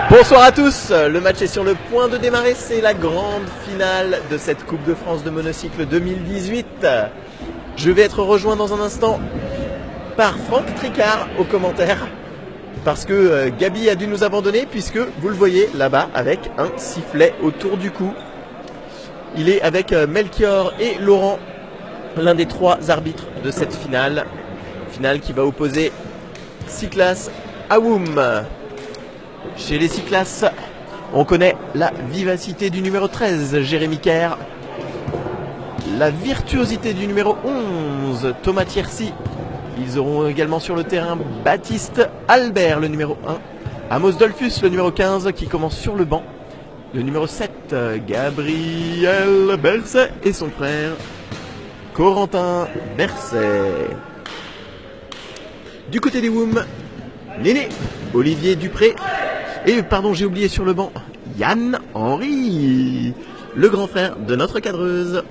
Bonsoir à tous, le match est sur le point de démarrer, c'est la grande finale de cette Coupe de France de monocycle 2018. Je vais être rejoint dans un instant par Franck Tricard aux commentaires parce que Gabi a dû nous abandonner puisque vous le voyez là-bas avec un sifflet autour du cou. Il est avec Melchior et Laurent, l'un des trois arbitres de cette finale. Finale qui va opposer Cyclas à Woum. Chez les Cyclas, on connaît la vivacité du numéro 13, Jérémy Kerr. La virtuosité du numéro 11, Thomas Tiercy. Ils auront également sur le terrain Baptiste Albert, le numéro 1. Amos Dolphus, le numéro 15, qui commence sur le banc. Le numéro 7, Gabriel Berset et son frère, Corentin Berset. Du côté des Woum, Néné, Olivier Dupré. Et pardon, j'ai oublié sur le banc, Yann Henry, le grand frère de notre cadreuse.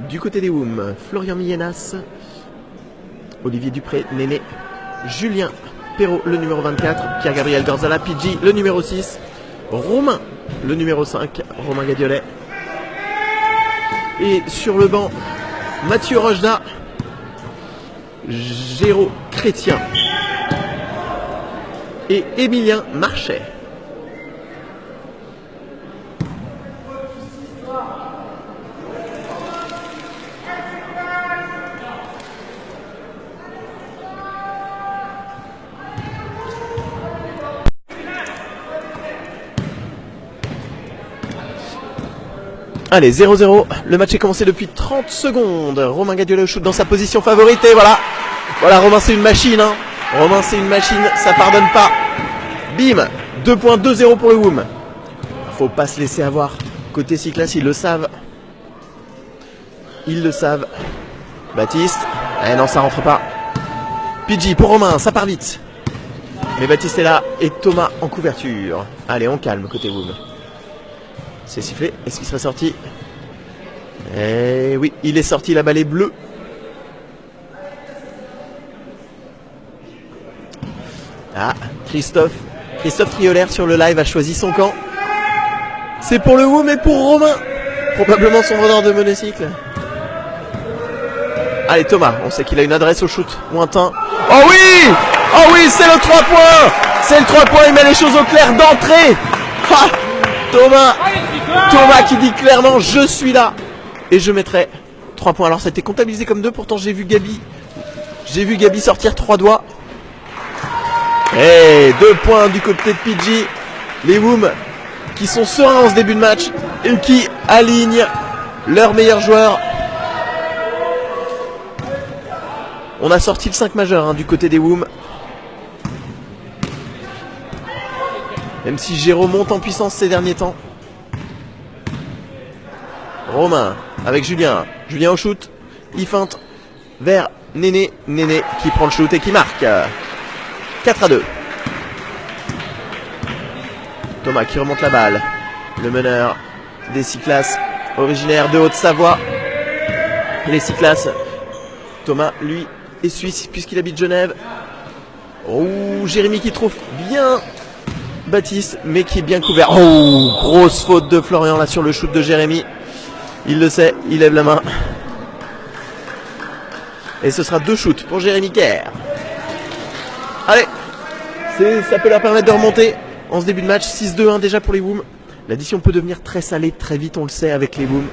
Du côté des Woum, Florian Millenas, Olivier Dupré, Néné, Julien Perrault, le numéro 24, Pierre-Gabriel Gorzala, Pidgey, le numéro 6, Romain, le numéro 5, Romain Gadiolet. Et sur le banc, Mathieu Rojda, Géraud Chrétien et Émilien Marchais. Allez, 0-0, le match est commencé depuis 30 secondes. Romain Gadiolet au shoot dans sa position favorite et voilà. Voilà, Romain c'est une machine, hein. Romain c'est une machine, ça pardonne pas. Bim, 2 points, 2-0 pour le Woum. Faut pas se laisser avoir. Côté Cyclas, ils le savent. Ils le savent. Baptiste, eh non ça rentre pas. Pidgey pour Romain, ça part vite. Mais Baptiste est là et Thomas en couverture. Allez, on calme côté Woum. C'est sifflé, est-ce qu'il serait sorti? Eh oui, il est sorti, la balle est bleue. Ah, Christophe Triolaire sur le live a choisi son camp. C'est pour le Woum et pour Romain. Probablement son vendeur de monocycle. Allez Thomas, on sait qu'il a une adresse au shoot lointain. Oh oui! Oh oui, c'est le 3 points! C'est le 3 points, il met les choses au clair d'entrée. Ah, Thomas qui dit clairement je suis là. Et je mettrai 3 points. Alors ça a été comptabilisé comme 2, pourtant j'ai vu Gabi sortir 3 doigts. Et 2 points du côté de Pidgey. Les Woum qui sont sereins en ce début de match et qui alignent leurs meilleurs joueurs. On a sorti le 5 majeur hein, du côté des Woum. Même si Géraud monte en puissance ces derniers temps. Romain avec Julien. Julien au shoot. Il feinte vers Néné. Néné qui prend le shoot et qui marque. 4-2. Thomas qui remonte la balle. Le meneur des Cyclas, originaire de Haute-Savoie. Les Cyclas. Thomas, lui, est suisse puisqu'il habite Genève. Oh, Jérémy qui trouve bien Baptiste, mais qui est bien couvert. Oh, grosse faute de Florian là sur le shoot de Jérémy. Il le sait, il lève la main. Et ce sera 2 shoots pour Jérémy Kerr. Allez, ça peut leur permettre de remonter en ce début de match. 6-2-1 déjà pour les Woum. L'addition peut devenir très salée très vite, on le sait avec les Woum.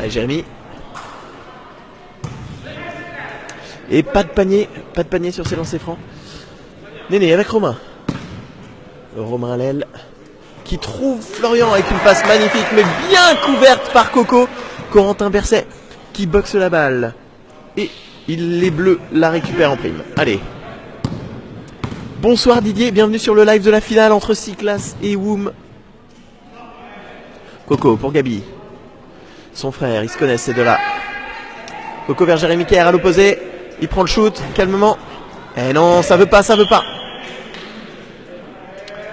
Allez Jérémy. Et pas de panier sur ses lancers francs. Néné avec Romain. Romain à l'aile. Qui trouve Florian avec une passe magnifique mais bien couverte par Coco. Corentin Berset qui boxe la balle. Et les Bleus la récupèrent en prime. Allez. Bonsoir Didier, bienvenue sur le live de la finale entre Cyclas et Woum. Coco pour Gabi. Son frère, ils se connaissent ces deux-là. Coco vers Jérémy Kerr à l'opposé. Il prend le shoot, calmement. Eh non, ça veut pas.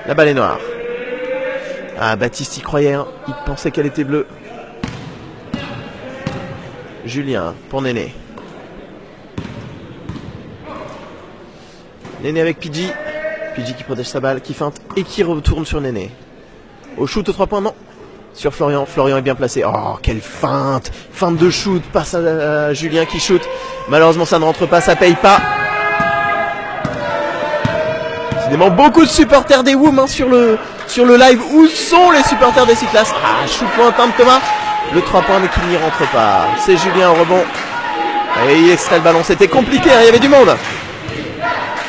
La balle est noire. Ah, Baptiste y croyait, hein. Il pensait qu'elle était bleue. Julien pour Néné. Néné avec Pidgey. Pidgey qui protège sa balle, qui feinte et qui retourne sur Néné. Au shoot aux 3 points, non. Sur Florian. Florian est bien placé. Oh, quelle feinte. Feinte de shoot. Passe à Julien qui shoot. Malheureusement, ça ne rentre pas. Ça paye pas. Décidément, beaucoup de supporters des WOM sur le live. Où sont les supporters des Cyclas? Ah, shoot lointain de Thomas. Le 3 points, mais qui n'y rentre pas. C'est Julien au rebond. Et il extrait le ballon. C'était compliqué. Hein, il y avait du monde.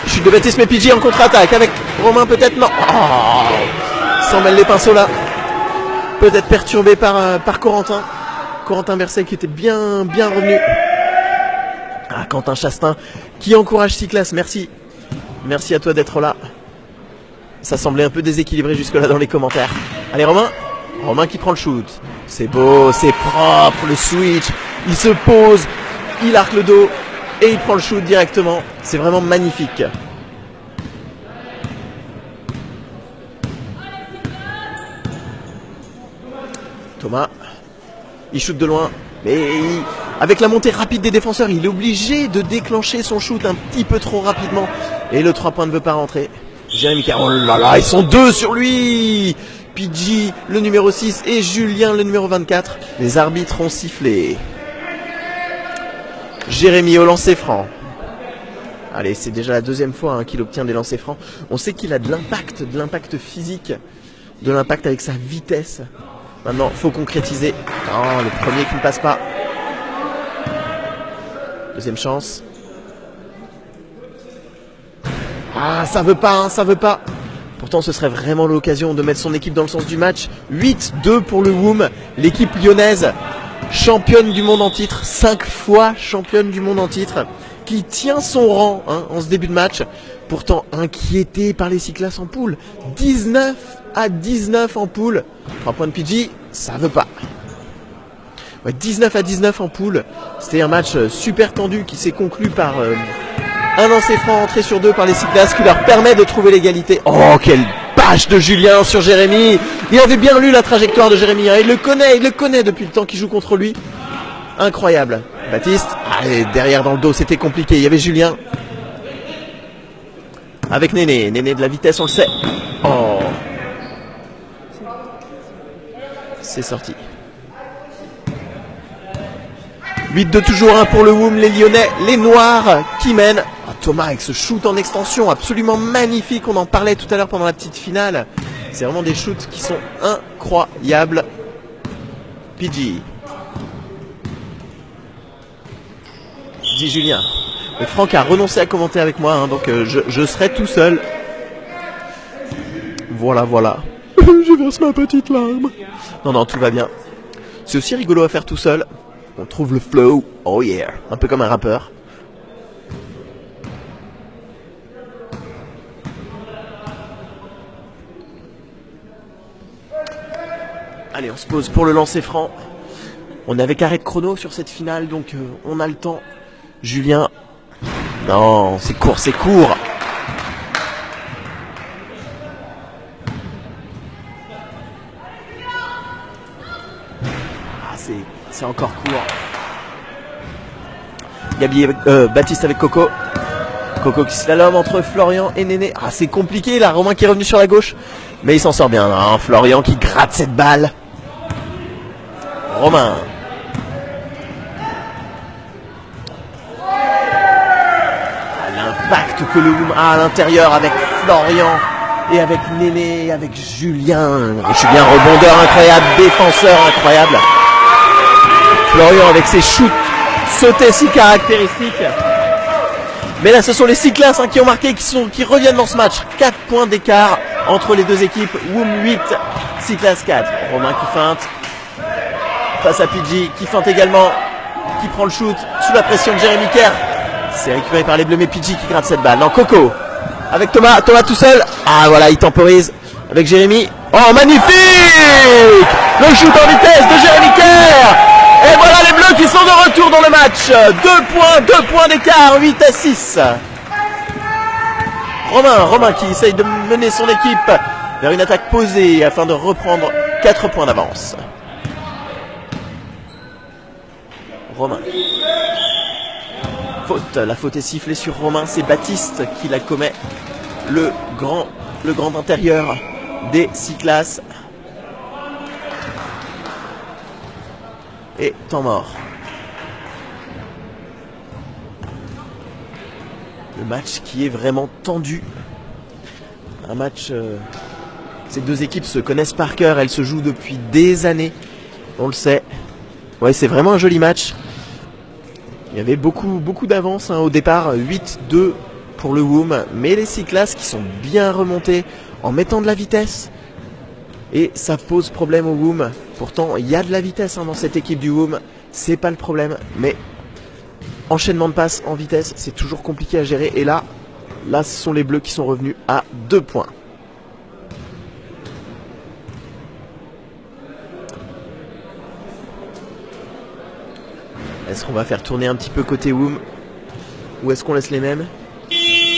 Chute de Baptiste, mais Pidgey en contre-attaque. Avec Romain, peut-être. Non. Oh, s'en mêle les pinceaux là. Peut-être perturbé par Corentin. Corentin Berset qui était bien revenu. Ah, Quentin Chastin qui encourage Cyclas. Merci. Merci à toi d'être là. Ça semblait un peu déséquilibré jusque-là dans les commentaires. Allez Romain. Romain qui prend le shoot. C'est beau, c'est propre, le switch. Il se pose, il arque le dos et il prend le shoot directement. C'est vraiment magnifique. Thomas, il shoot de loin, mais avec la montée rapide des défenseurs, il est obligé de déclencher son shoot un petit peu trop rapidement. Et le 3 points ne veut pas rentrer. Jérémy Kerr, oh là là, ils sont 2 sur lui. Pidgey, le numéro 6, et Julien, le numéro 24. Les arbitres ont sifflé. Jérémy au lancer franc. Allez, c'est déjà la 2e fois qu'il obtient des lancers francs. On sait qu'il a de l'impact physique, de l'impact avec sa vitesse. Maintenant, faut concrétiser. Oh, le premier qui ne passe pas. Deuxième chance. Ah, ça veut pas, ça veut pas. Pourtant, ce serait vraiment l'occasion de mettre son équipe dans le sens du match. 8-2 pour le WOM. L'équipe lyonnaise, championne du monde en titre. 5 fois championne du monde en titre. Qui tient son rang en ce début de match. Pourtant, inquiété par les Cyclas en poule. 19-19 en poule. 3 points de Pidgey, ça veut pas. Ouais, 19-19 en poule. C'était un match super tendu qui s'est conclu par un lancer franc entré sur 2 par les Cyclas qui leur permet de trouver l'égalité. Oh, quelle bâche de Julien sur Jérémy. Il avait bien lu la trajectoire de Jérémy. Il le connaît depuis le temps qu'il joue contre lui. Incroyable. Baptiste, allez, derrière dans le dos, c'était compliqué. Il y avait Julien. Avec Néné. Néné de la vitesse, on le sait. Oh. C'est sorti. 8-2 toujours pour le WOM, les Lyonnais, les Noirs qui mènent. Oh, Thomas avec ce shoot en extension absolument magnifique. On en parlait tout à l'heure pendant la petite finale. C'est vraiment des shoots qui sont incroyables. Pidgey. Dit Julien. Et Franck a renoncé à commenter avec moi, donc je serai tout seul. Voilà. Je verse ma petite larme. Non, tout va bien. C'est aussi rigolo à faire tout seul. On trouve le flow. Oh yeah. Un peu comme un rappeur. Allez, on se pose pour le lancer franc. On avait carré de chrono sur cette finale, donc on a le temps. Julien. Non, c'est court. Ah, c'est encore court. Gabi, Baptiste avec Coco. Coco qui slalom entre Florian et Néné. Ah, c'est compliqué là, Romain qui est revenu sur la gauche. Mais il s'en sort bien. Hein. Florian qui gratte cette balle. Romain. L'impact que le WOM a à l'intérieur avec Florian et avec Néné et avec Julien. Et Julien, rebondeur incroyable, défenseur incroyable. Florian avec ses shoots sautés si caractéristiques. Mais là, ce sont les Cyclas qui ont marqué, qui reviennent dans ce match. 4 points d'écart entre les deux équipes. WOM 8, Cyclas 4. Romain qui feinte. Face à Pidgey, qui feinte également. Qui prend le shoot sous la pression de Jérémy Kerr. C'est récupéré par les Bleus, mais Pidgey qui gratte cette balle. Non, Coco. Avec Thomas tout seul. Ah voilà, il temporise. Avec Jérémy. Oh, magnifique! Le shoot en vitesse de Jérémy Kerr. Et voilà les Bleus qui sont de retour dans le match. 2 points d'écart, 8-6. Romain qui essaye de mener son équipe vers une attaque posée afin de reprendre 4 points d'avance. Romain. Faute, la faute est sifflée sur Romain, c'est Baptiste qui la commet. Le grand intérieur des 6 classes. Et temps mort. Le match qui est vraiment tendu. Un match... ces deux équipes se connaissent par cœur, elles se jouent depuis des années. On le sait. Ouais, c'est vraiment un joli match. Il y avait beaucoup d'avance au départ, 8-2 pour le WOM, mais les 6 classes qui sont bien remontées en mettant de la vitesse. Et ça pose problème au WOM. Pourtant, il y a de la vitesse dans cette équipe du WOM, c'est pas le problème. Mais enchaînement de passes en vitesse, c'est toujours compliqué à gérer. Et là, ce sont les Bleus qui sont revenus à 2 points. Est-ce qu'on va faire tourner un petit peu côté WOM ou est-ce qu'on laisse les mêmes?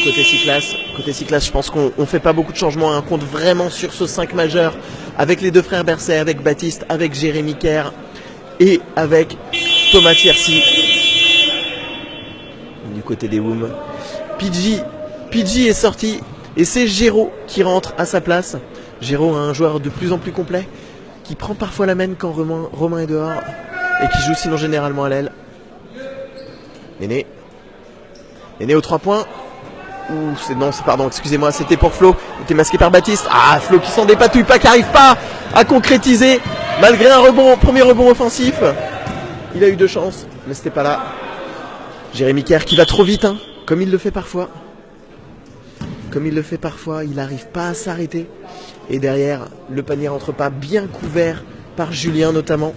Côté 6 classes, je pense qu'on ne fait pas beaucoup de changements. On compte vraiment sur ce 5 majeur avec les deux frères Berset, avec Baptiste, avec Jérémy Kerr et avec Thomas Tiercy. Du côté des WOM, Pidgey est sorti et c'est Géraud qui rentre à sa place. Géraud, un joueur de plus en plus complet qui prend parfois la main quand Romain est dehors et qui joue sinon généralement à l'aile. Néné aux 3 points. Pardon, excusez-moi, c'était pour Flo. Il était masqué par Baptiste. Ah, Flo qui s'en dépatouille pas, qui n'arrive pas à concrétiser malgré un premier rebond offensif. Il a eu 2 chances, mais c'était pas là. Jérémy Kerr qui va trop vite, comme il le fait parfois. Il n'arrive pas à s'arrêter. Et derrière, le panier rentre pas, bien couvert par Julien notamment.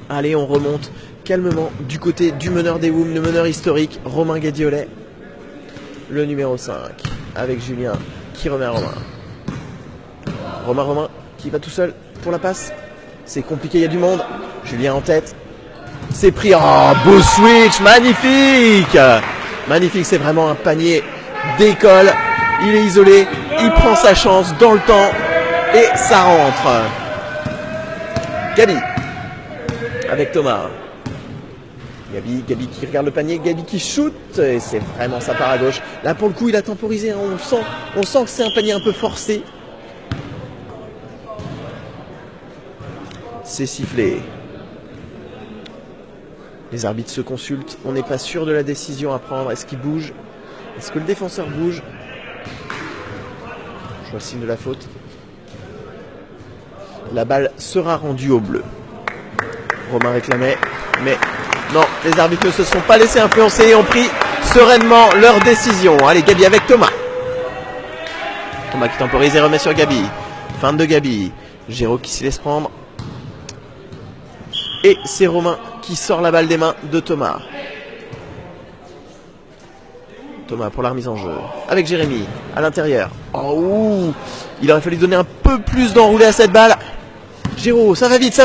Allez, on remonte calmement du côté du meneur des WOM, le meneur historique, Romain Gadiolet. Le numéro 5, avec Julien qui remet à Romain. Romain qui va tout seul pour la passe. C'est compliqué, il y a du monde. Julien en tête. C'est pris. Oh, beau switch, magnifique. Magnifique, c'est vraiment un panier d'école. Il est isolé, il prend sa chance dans le temps et ça rentre. Gabi avec Thomas. Gabi qui regarde le panier, Gabi qui shoot, et c'est vraiment ça part à gauche. Là pour le coup il a temporisé, on sent que c'est un panier un peu forcé. C'est sifflé. Les arbitres se consultent, on n'est pas sûr de la décision à prendre. Est-ce qu'il bouge? Est-ce que le défenseur bouge? Je vois le signe de la faute. La balle sera rendue au bleu. Romain réclamait, mais non, les arbitres ne se sont pas laissés influencer et ont pris sereinement leur décision. Allez, Gabi avec Thomas. Thomas qui temporise et remet sur Gabi. Fin de Gabi. Géraud qui s'y laisse prendre. Et c'est Romain qui sort la balle des mains de Thomas. Thomas pour la remise en jeu. Avec Jérémy à l'intérieur. Oh, il aurait fallu donner un peu plus d'enroulé à cette balle. Géraud, ça va vite.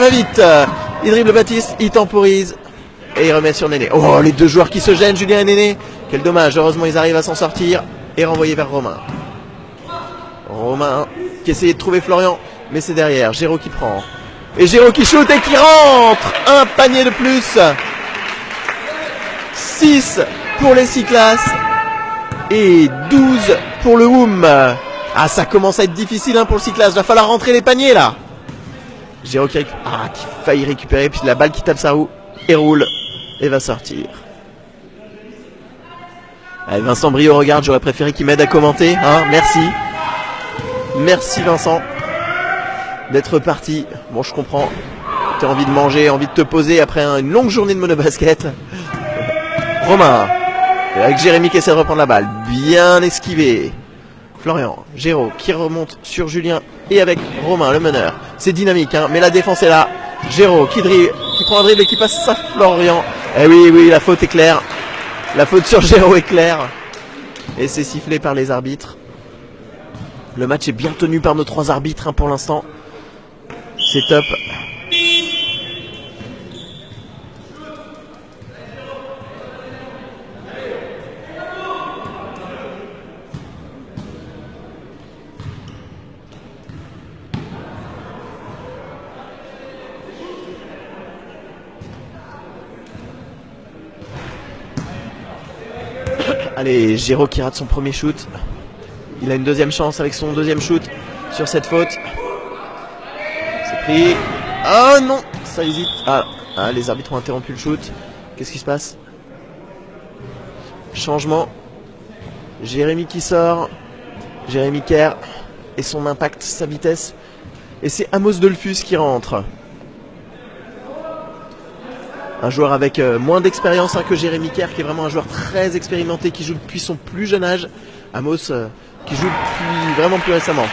Il dribble Baptiste, il temporise. Et il remet sur Néné. Oh, les deux joueurs qui se gênent, Julien et Néné. Quel dommage, heureusement ils arrivent à s'en sortir. Et renvoyer vers Romain. Romain qui essayait de trouver Florian. Mais c'est derrière, Géraud qui prend. Et Géraud qui shoot et qui rentre. Un panier de plus. 6 pour les 6 classes. Et 12 pour le WOM. Ah, ça commence à être difficile pour le 6 classes. Va falloir rentrer les paniers là. Géraud qui faillit récupérer. Puis la balle qui tape sa roue. Et roule. Et va sortir. Allez, Vincent Brio regarde, j'aurais préféré qu'il m'aide à commenter. Merci. Merci Vincent d'être parti. Bon, je comprends. Tu as envie de manger, envie de te poser après une longue journée de monobasket. Romain. Et avec Jérémy qui essaie de reprendre la balle. Bien esquivé. Florian, Géraud qui remonte sur Julien. Et avec Romain, le meneur. C'est dynamique, mais la défense est là. Géraud qui prend un dribble et qui passe à Florian. Eh oui, la faute est claire. La faute sur Géraud est claire. Et c'est sifflé par les arbitres. Le match est bien tenu par nos 3 arbitres pour l'instant. C'est top. Allez, Géraud qui rate son premier shoot. Il a une deuxième chance avec son deuxième shoot sur cette faute. C'est pris. Ah non, ça hésite. Ah, les arbitres ont interrompu le shoot. Qu'est-ce qui se passe? Changement. Jérémy qui sort. Jérémy Kerr et son impact, sa vitesse. Et c'est Amos Dolphus qui rentre. Un joueur avec moins d'expérience que Jérémy Kerr, qui est vraiment un joueur très expérimenté, qui joue depuis son plus jeune âge. Amos qui joue depuis vraiment plus récemment.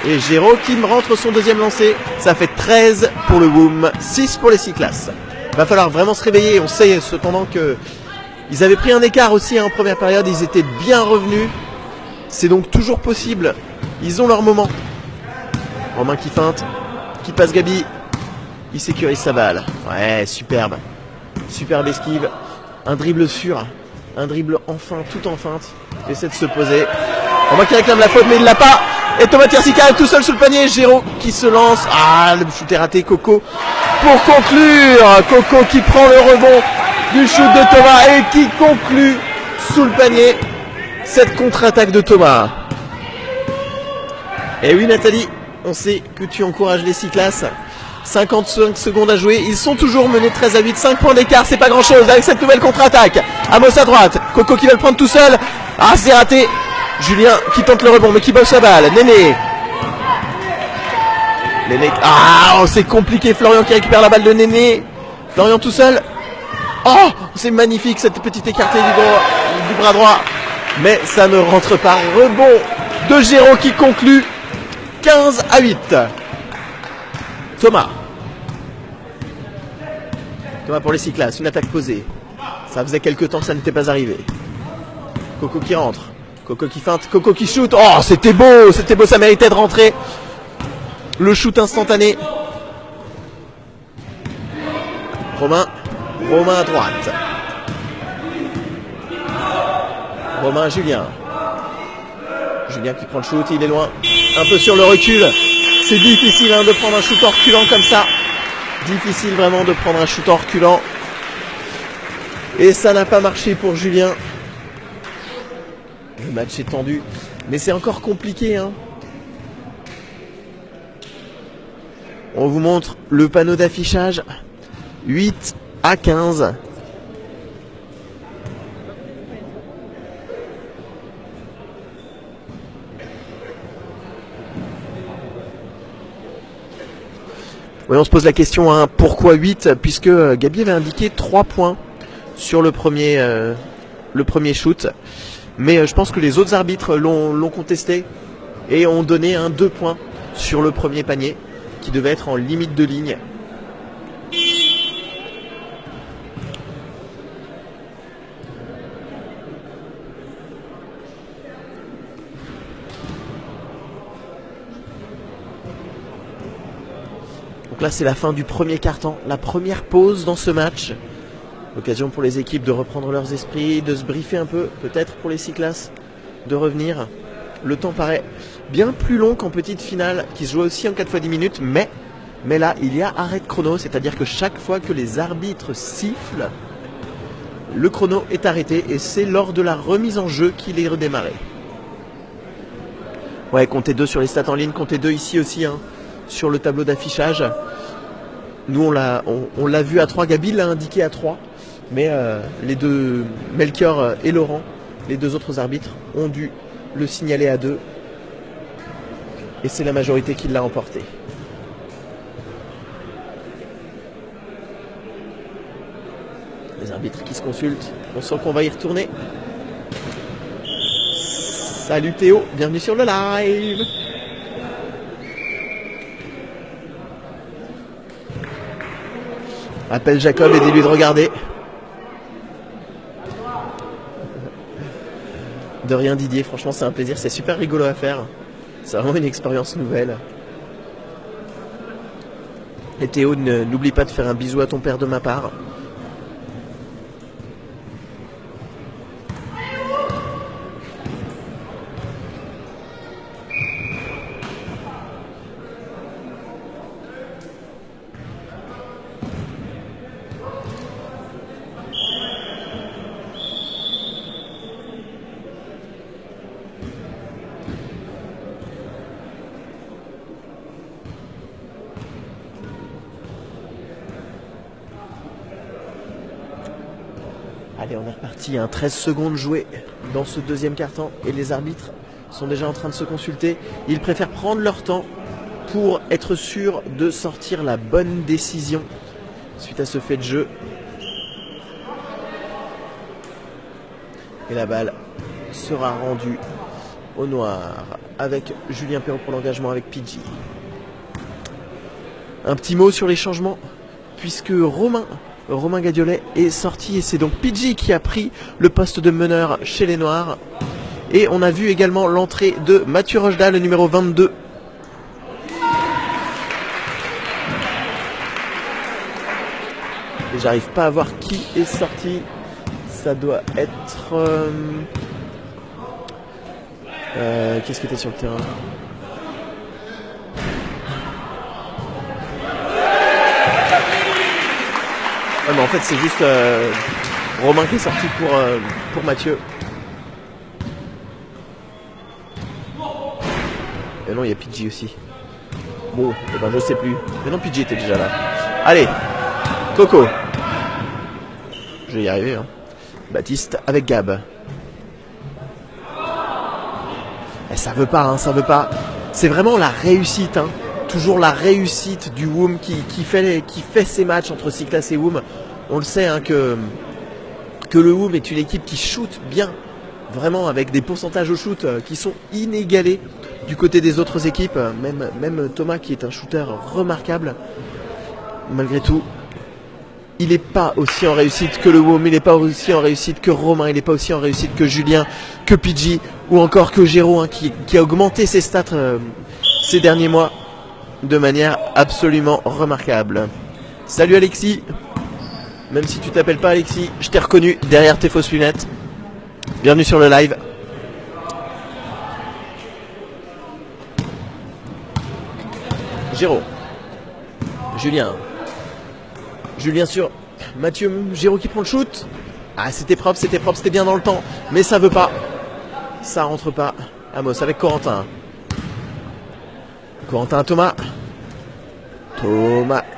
Et Géraud qui me rentre son deuxième lancé. Ça fait 13 pour le WOM, 6 pour les Cyclas. Va falloir vraiment se réveiller. On sait cependant que ils avaient pris un écart aussi en première période. Ils étaient bien revenus. C'est donc toujours possible. Ils ont leur moment. Romain qui feinte, qui passe Gabi. Il sécurise sa balle. Ouais, superbe. Superbe esquive. Un dribble sûr. Un dribble enfin, tout en feinte. Il essaie de se poser. Romain qui réclame la faute, mais il l'a pas. Et Thomas Tirsi qui arrive tout seul sous le panier. Géraud qui se lance. Ah, le shoot est raté. Coco pour conclure. Coco qui prend le rebond du shoot de Thomas et qui conclut sous le panier cette contre-attaque de Thomas. Et oui, Nathalie, on sait que tu encourages les Cyclas. 55 secondes à jouer. Ils sont toujours menés 13 à 8. 5 points d'écart, c'est pas grand chose avec cette nouvelle contre-attaque. Amos à droite. Coco qui va le prendre tout seul. Ah, c'est raté. Julien qui tente le rebond, mais qui bosse la balle. Néné. Ah, c'est compliqué. Florian qui récupère la balle de Néné. Florian tout seul. Oh, c'est magnifique cette petite écartée du bras droit. Mais ça ne rentre pas. Rebond de Géraud qui conclut 15 à 8. Thomas pour les Cyclas, une attaque posée. Ça faisait quelques temps que ça n'était pas arrivé. Coco qui rentre. Coco qui feinte. Coco qui shoot. Oh, c'était beau, ça méritait de rentrer. Le shoot instantané. Romain à droite. Romain, Julien qui prend le shoot, il est loin. Un peu sur le recul. C'est difficile de prendre un shoot en reculant comme ça. Difficile vraiment de prendre un shoot en reculant. Et ça n'a pas marché pour Julien. Le match est tendu. Mais c'est encore compliqué. On vous montre le panneau d'affichage. 8 à 15. Oui, on se pose la question, pourquoi 8? Puisque Gabi avait indiqué 3 points sur le premier shoot. Mais je pense que les autres arbitres l'ont contesté et ont donné 2 points sur le premier panier qui devait être en limite de ligne. Donc là, c'est la fin du premier quart-temps, la première pause dans ce match. L'occasion pour les équipes de reprendre leurs esprits, de se briefer un peu, peut-être pour les Cyclas, de revenir. Le temps paraît bien plus long qu'en petite finale, qui se joue aussi en 4 fois 10 minutes, mais là, il y a arrêt de chrono, c'est-à-dire que chaque fois que les arbitres sifflent, le chrono est arrêté et c'est lors de la remise en jeu qu'il est redémarré. Ouais, comptez 2 sur les stats en ligne, comptez 2 ici aussi, sur le tableau d'affichage. Nous, on l'a vu à 3, Gabi l'a indiqué à 3, mais les deux, Melchior et Laurent, les 2 autres arbitres, ont dû le signaler à 2. Et c'est la majorité qui l'a emporté. Les arbitres qui se consultent, on sent qu'on va y retourner. Salut Théo, bienvenue sur le live. Appelle Jacob et dis-lui de regarder. De rien Didier, franchement c'est un plaisir, c'est super rigolo à faire. C'est vraiment une expérience nouvelle. Et Théo, n'oublie pas de faire un bisou à ton père de ma part. Allez, on est reparti. 13 secondes jouées dans ce deuxième quart-temps. Et les arbitres sont déjà en train de se consulter. Ils préfèrent prendre leur temps pour être sûrs de sortir la bonne décision suite à ce fait de jeu. Et la balle sera rendue au noir avec Julien Perrault pour l'engagement avec Pidgey. Un petit mot sur les changements puisque Romain Gadiolet est sorti et c'est donc Pidgey qui a pris le poste de meneur chez les Noirs. Et on a vu également l'entrée de Mathieu Rochda, le numéro 22. Et j'arrive pas à voir qui est sorti. Ça doit être... qu'est-ce qui était sur le terrain ? Ah, mais en fait c'est juste Romain qui est sorti pour Mathieu. Et non, il y a Pidgey aussi. Bon, eh ben je sais plus. Mais non, Pidgey était déjà là. Allez, Coco. Je vais y arriver. Hein. Baptiste avec Gab. Et ça veut pas, hein, ça veut pas. C'est vraiment la réussite, hein. Toujours la réussite du WOM qui fait ses matchs entre Cyclas et WOM. On le sait, hein, que le WOM est une équipe qui shoot bien, vraiment avec des pourcentages au shoot qui sont inégalés du côté des autres équipes. Même Thomas qui est un shooter remarquable, malgré tout, il n'est pas aussi en réussite que le WOM, il n'est pas aussi en réussite que Romain, il n'est pas aussi en réussite que Julien, que Pidgey ou encore que Géraud, hein, qui a augmenté ses stats ces derniers mois de manière absolument remarquable. Salut Alexis, même si tu t'appelles pas Alexis, je t'ai reconnu derrière tes fausses lunettes. Bienvenue sur le live. Géraud, Julien sur Mathieu, Géraud qui prend le shoot. Ah, c'était propre, c'était bien dans le temps, mais ça veut pas, ça rentre pas. Amos avec Corentin à Thomas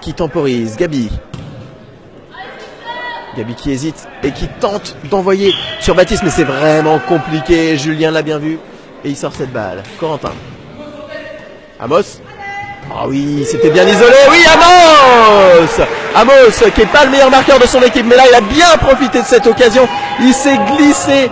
qui temporise. Gabi qui hésite et qui tente d'envoyer sur Baptiste, mais c'est vraiment compliqué. Julien l'a bien vu et il sort cette balle. Corentin, Amos. Ah oui, c'était bien isolé. Oui, Amos qui est pas le meilleur marqueur de son équipe, mais là il a bien profité de cette occasion. Il s'est glissé,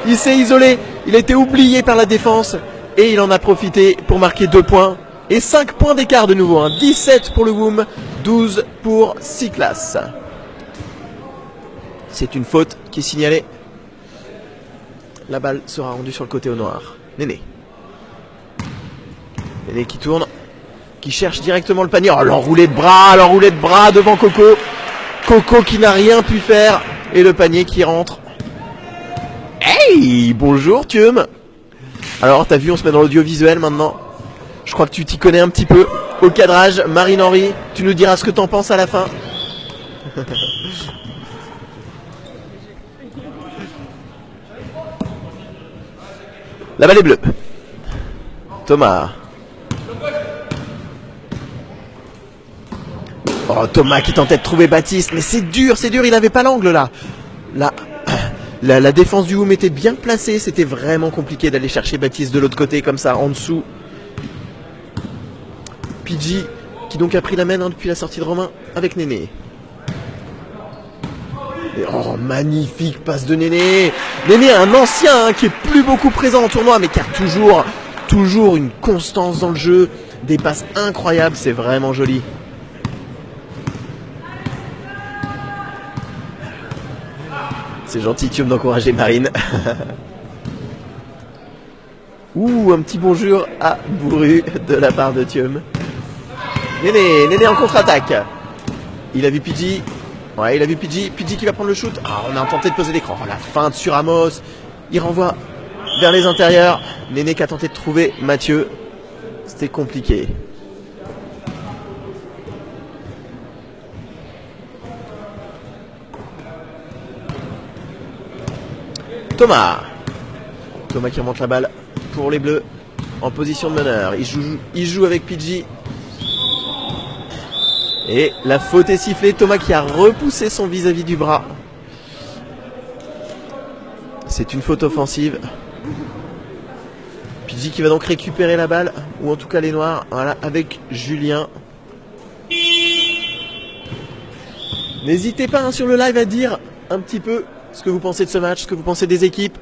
il s'est isolé, il a été oublié par la défense et il en a profité pour marquer 2 points. Et 5 points d'écart de nouveau, hein. 17 pour le WOM, 12 pour Cyclas. C'est une faute qui est signalée. La balle sera rendue sur le côté au noir. Néné qui tourne, qui cherche directement le panier. Oh, l'enroulé de bras devant Coco. Coco qui n'a rien pu faire. Et le panier qui rentre. Hey, bonjour Thium. Alors, t'as vu, on se met dans l'audiovisuel maintenant. Je crois que tu t'y connais un petit peu. Au cadrage, Marine Henry, tu nous diras ce que t'en penses à la fin. La balle est bleue. Thomas. Oh, Thomas qui tentait de trouver Baptiste, mais c'est dur, il n'avait pas l'angle là. La défense du WOM était bien placée, c'était vraiment compliqué d'aller chercher Baptiste de l'autre côté comme ça, en dessous. Pidgey qui donc a pris la main, hein, depuis la sortie de Romain avec Néné. Et oh, magnifique passe de Néné. Néné, un ancien, hein, qui est plus beaucoup présent en tournoi, mais qui a toujours une constance dans le jeu, des passes incroyables, c'est vraiment joli. C'est gentil, Thium, d'encourager Marine. Ouh, un petit bonjour à Bourru de la part de Thium. Néné en contre-attaque. Il a vu Pidgey. Ouais, il a vu Pidgey. Pidgey qui va prendre le shoot. Ah, on a tenté de poser l'écran. Oh, la feinte sur Amos. Il renvoie vers les intérieurs. Néné qui a tenté de trouver Mathieu. C'était compliqué. Thomas qui remonte la balle pour les Bleus en position de meneur. Il joue avec Pidgey. Et la faute est sifflée. Thomas qui a repoussé son vis-à-vis du bras. C'est une faute offensive. Pidgey qui va donc récupérer la balle, ou en tout cas les noirs, voilà, avec Julien. N'hésitez pas sur le live à dire un petit peu ce que vous pensez de ce match, ce que vous pensez des équipes,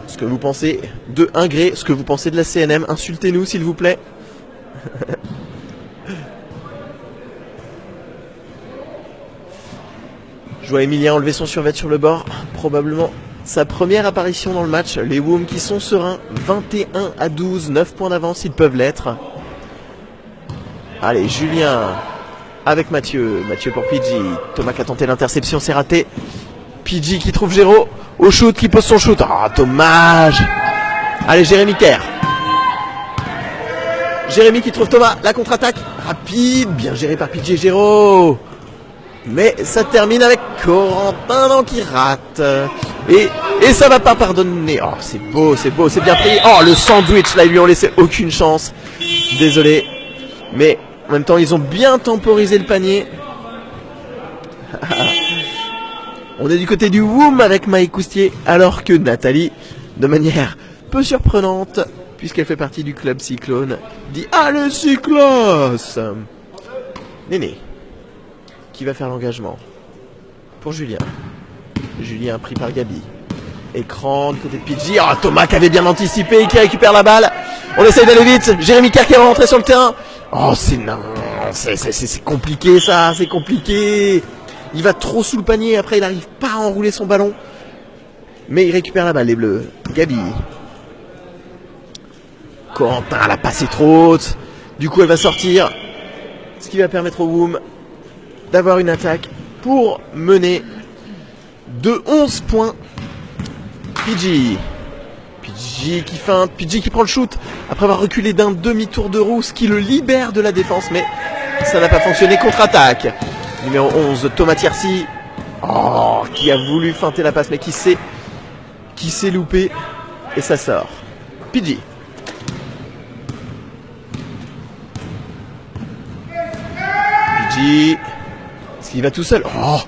ce que vous pensez de Ingré, ce que vous pensez de la CNM. Insultez-nous s'il vous plaît. Je vois Emilien enlever son survêt sur le bord, probablement sa première apparition dans le match. Les Woom qui sont sereins, 21-12, 9 points d'avance, ils peuvent l'être. Allez, Julien avec Mathieu. Mathieu pour Pidgey. Thomas qui a tenté l'interception, c'est raté. Pidgey qui trouve Géraud au shoot, qui pose son shoot. Ah, dommage. Allez, Jérémy Kerr. Jérémy qui trouve Thomas, la contre-attaque rapide, bien géré par Pidgey et Géraud. Mais ça termine avec Corentin qui rate. Et ça va pas pardonner. Oh, c'est beau, c'est bien pris. Oh, le sandwich, là, ils lui ont laissé aucune chance. Désolé. Mais en même temps, ils ont bien temporisé le panier. On est du côté du Woom avec Maï Coustier, alors que Nathalie, de manière peu surprenante, puisqu'elle fait partie du club Cyclone, dit « Allez, Cyclos !» Néné, qui va faire l'engagement pour Julien. Julien pris par Gabi. Écran du côté de Pidgey. Oh, Thomas qui avait bien anticipé et qui récupère la balle. On essaye d'aller vite. Jérémy Kerr qui va rentrer sur le terrain. Oh, c'est compliqué ça, c'est compliqué. Il va trop sous le panier, après il n'arrive pas à enrouler son ballon. Mais il récupère la balle, les bleus. Gabi. Corentin, elle a passé trop haute. Du coup, elle va sortir. Ce qui va permettre au Woom d'avoir une attaque pour mener de 11 points. Pidgey. Pidgey qui feinte, Pidgey qui prend le shoot après avoir reculé d'un demi-tour de roue, ce qui le libère de la défense, mais ça n'a pas fonctionné. Contre-attaque. Numéro 11, Thomas Tiercy. Oh, qui a voulu feinter la passe, mais qui s'est loupé. Et ça sort. Pidgey. Pidgey. Est-ce qu'il va tout seul? Oh,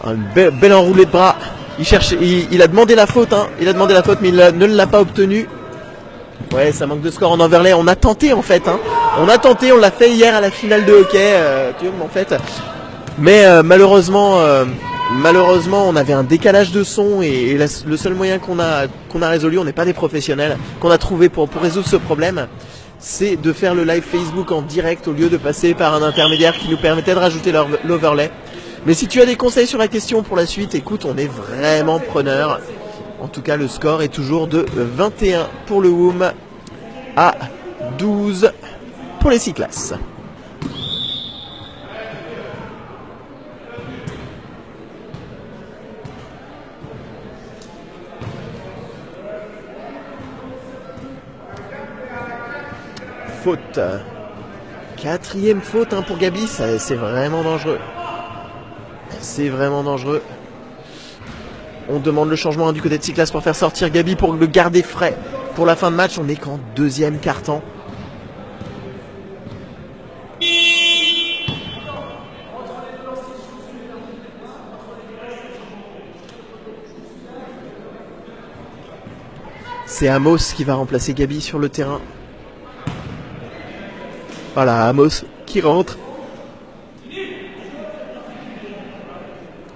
un bel enroulé de bras. Il a demandé la faute, hein. Il a demandé la faute, mais il ne l'a pas obtenu. Ouais, ça manque de score en overlay. On a tenté en fait, hein. On l'a fait hier à la finale de hockey, en fait. Mais malheureusement, on avait un décalage de son et le seul moyen qu'on a résolu, on n'est pas des professionnels, qu'on a trouvé pour résoudre ce problème, c'est de faire le live Facebook en direct au lieu de passer par un intermédiaire qui nous permettait de rajouter l'overlay. Mais si tu as des conseils sur la question pour la suite, écoute, on est vraiment preneur. En tout cas, le score est toujours de 21 pour le Woom à 12 pour les Cyclas. Faute. 4e faute, hein, pour Gabi, c'est vraiment dangereux. C'est vraiment dangereux. On demande le changement, hein, du côté de Cyclas pour faire sortir Gabi, pour le garder frais pour la fin de match. On est qu'en 2e quart-temps. C'est Amos qui va remplacer Gabi sur le terrain. Voilà, Amos qui rentre.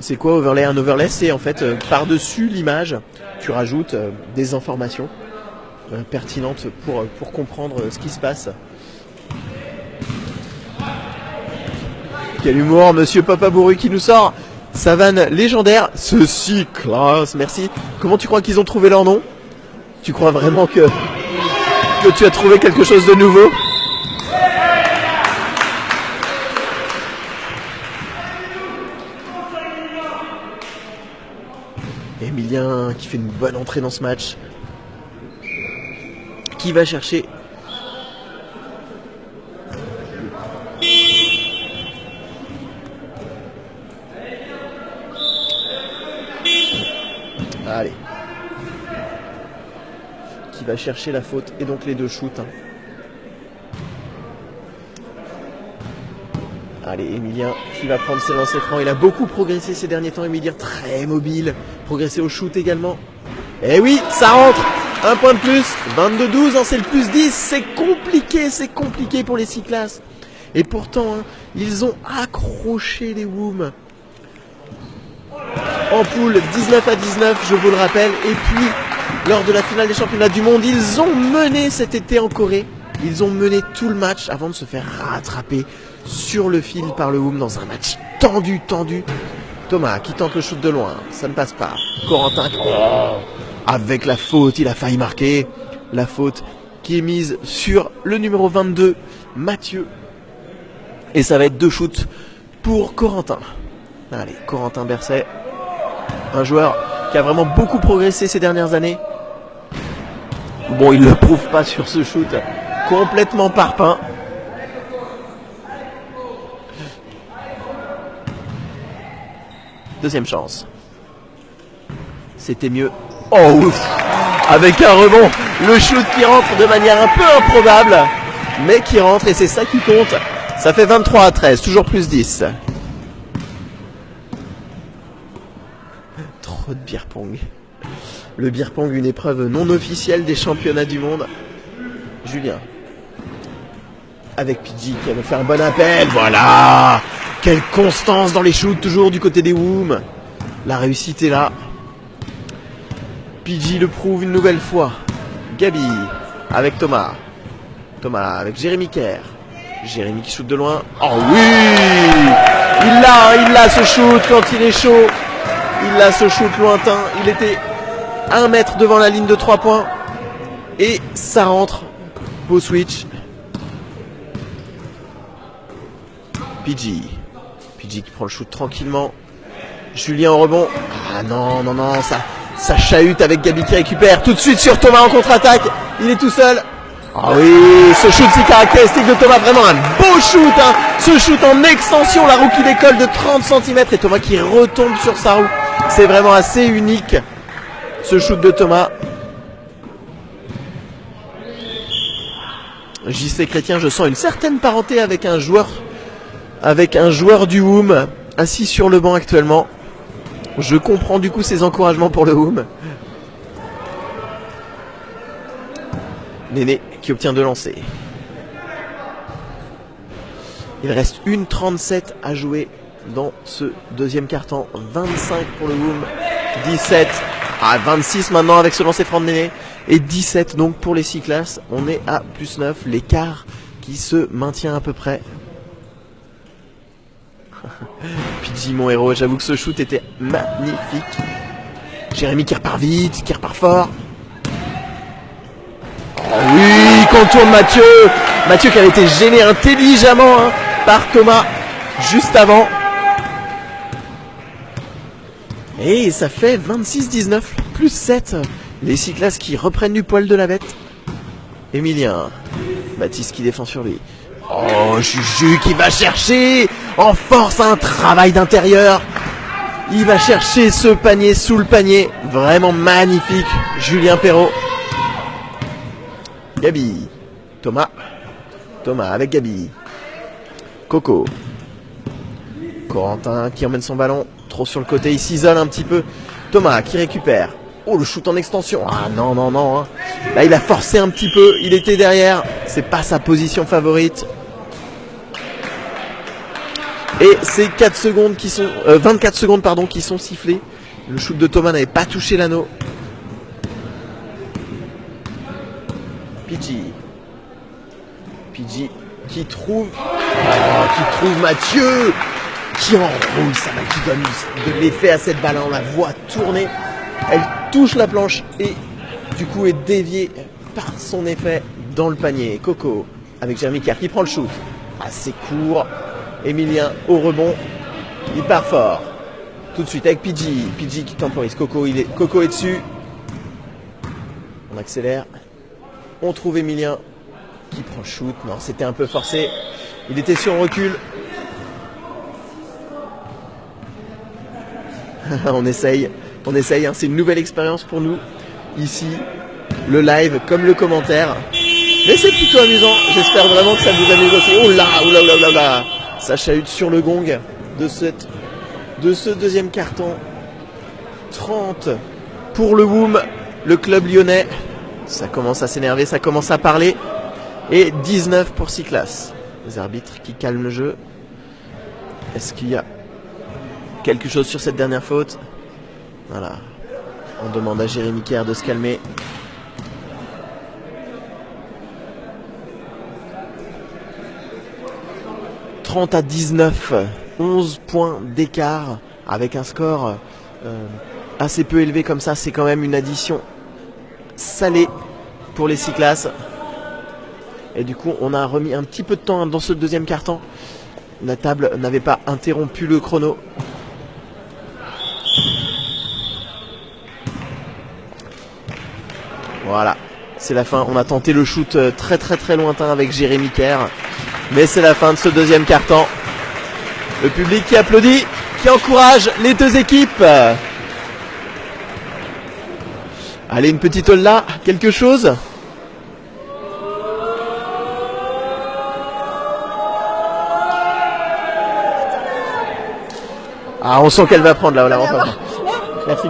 C'est quoi overlay? Un overlay, c'est en fait par-dessus l'image, tu rajoutes des informations pertinentes pour comprendre ce qui se passe. Quel humour, monsieur Papa Bourru qui nous sort sa vanne légendaire. Ceci, classe, merci. Comment tu crois qu'ils ont trouvé leur nom? Tu crois vraiment que tu as trouvé quelque chose de nouveau? Emilien qui fait une bonne entrée dans ce match. Qui va chercher. Allez. Qui va chercher la faute et donc les deux shoots. Hein. Allez, Emilien qui va prendre ses lancers francs. Il a beaucoup progressé ces derniers temps, Emilien, très mobile. Progressé au shoot également. Et oui, ça rentre. Un point de plus. 22-12, c'est le plus 10. C'est compliqué pour les Cyclas. Et pourtant, ils ont accroché les Woom. En poule, 19-19, je vous le rappelle. Et puis, lors de la finale des championnats du monde, ils ont mené cet été en Corée. Ils ont mené tout le match avant de se faire rattraper sur le fil par le Woom dans un match tendu. Thomas qui tente le shoot de loin, ça ne passe pas. Corentin avec la faute, il a failli marquer. La faute qui est mise sur le numéro 22, Mathieu. Et ça va être 2 shoots pour Corentin. Allez, Corentin Berset, un joueur qui a vraiment beaucoup progressé ces dernières années. Bon, il ne le prouve pas sur ce shoot. Complètement parpaing. Deuxième chance. C'était mieux. Oh ouf. Avec un rebond. Le shoot qui rentre de manière un peu improbable. Mais qui rentre et c'est ça qui compte. Ça fait 23-13. Toujours plus 10. Trop de beer pong. Le beer pong, une épreuve non officielle des championnats du monde. Julien. Avec Pidgey qui avait fait un bon appel. Voilà. Quelle constance dans les shoots, toujours du côté des Woom. La réussite est là. Pidgey le prouve une nouvelle fois. Gabi avec Thomas. Thomas avec Jérémy Kerr. Jérémy qui shoot de loin. Oh oui. Il l'a ce shoot quand il est chaud. Il a ce shoot lointain. Il était 1 mètre devant la ligne de 3 points. Et ça rentre. Beau switch. Pidgey qui prend le shoot tranquillement. Julien au rebond. Ah non, ça chahute avec Gabi qui récupère. Tout de suite sur Thomas en contre-attaque. Il est tout seul. Ah oui, ce shoot si caractéristique de Thomas. Vraiment un beau shoot. Ce shoot en extension. La roue qui décolle de 30 cm. Et Thomas qui retombe sur sa roue. C'est vraiment assez unique. Ce shoot de Thomas. JC Chrétien, je sens une certaine parenté avec un joueur du Woom assis sur le banc actuellement. Je comprends du coup ses encouragements pour le Woom. Néné qui obtient 2 lancers. Il reste 1:37 à jouer dans ce deuxième quart-temps. 25 pour le Woom, 17 à 26 maintenant avec ce lancer franc de Néné. Et 17 donc pour les Cyclas. On est à plus 9. L'écart qui se maintient à peu près. Pidgey mon héros, j'avoue que ce shoot était magnifique. Jérémy qui repart vite, qui repart fort. Oh oui, contourne Mathieu. Mathieu qui avait été gêné intelligemment par Thomas juste avant. Et ça fait 26-19, plus 7. Les Cyclas qui reprennent du poil de la bête. Emilien. Baptiste qui défend sur lui. Oh, Juju qui va chercher en force un travail d'intérieur. Il va chercher ce panier sous le panier. Vraiment magnifique. Julien Perrault. Gabi. Thomas avec Gabi. Coco. Corentin qui emmène son ballon. Trop sur le côté, il s'isole un petit peu. Thomas qui récupère. Oh, le shoot en extension. Ah non. Là, il a forcé un petit peu. Il était derrière. C'est pas sa position favorite. Et c'est 24 secondes qui sont sifflées. Le shoot de Thomas n'avait pas touché l'anneau. Pidgey qui trouve Mathieu qui enroule sa main, qui donne de l'effet à cette balle. On la voit tourner. Elle touche la planche et du coup est déviée par son effet dans le panier. Coco avec Jérémy Kerr qui prend le shoot. Assez court. Emilien au rebond. Il part fort. Tout de suite avec Pidgey qui temporise. Coco est dessus. On accélère. On trouve Emilien qui prend le shoot. Non, c'était un peu forcé. Il était sur recul. On essaye, c'est une nouvelle expérience pour nous. Ici, le live comme le commentaire. Mais c'est plutôt amusant. J'espère vraiment que ça vous amuse aussi. Oh là. Ça chahute sur le gong de ce deuxième carton. 30 pour le WOM, le club lyonnais. Ça commence à s'énerver, ça commence à parler. Et 19 pour Cyclas. Les arbitres qui calment le jeu. Est-ce qu'il y a quelque chose sur cette dernière faute? Voilà. On demande à Jérémy Kerr de se calmer. « 30 à 19, 11 points d'écart avec un score assez peu élevé comme ça. C'est quand même une addition salée pour les Cyclas. Et du coup, on a remis un petit peu de temps dans ce deuxième quart-temps. La table n'avait pas interrompu le chrono. Voilà, c'est la fin. On a tenté le shoot très très très lointain avec Jérémy Kerr. Mais c'est la fin de ce deuxième quart-temps. Le public qui applaudit, qui encourage les deux équipes. Allez, une petite holla, quelque chose? Ah, on sent qu'elle va prendre là. Merci.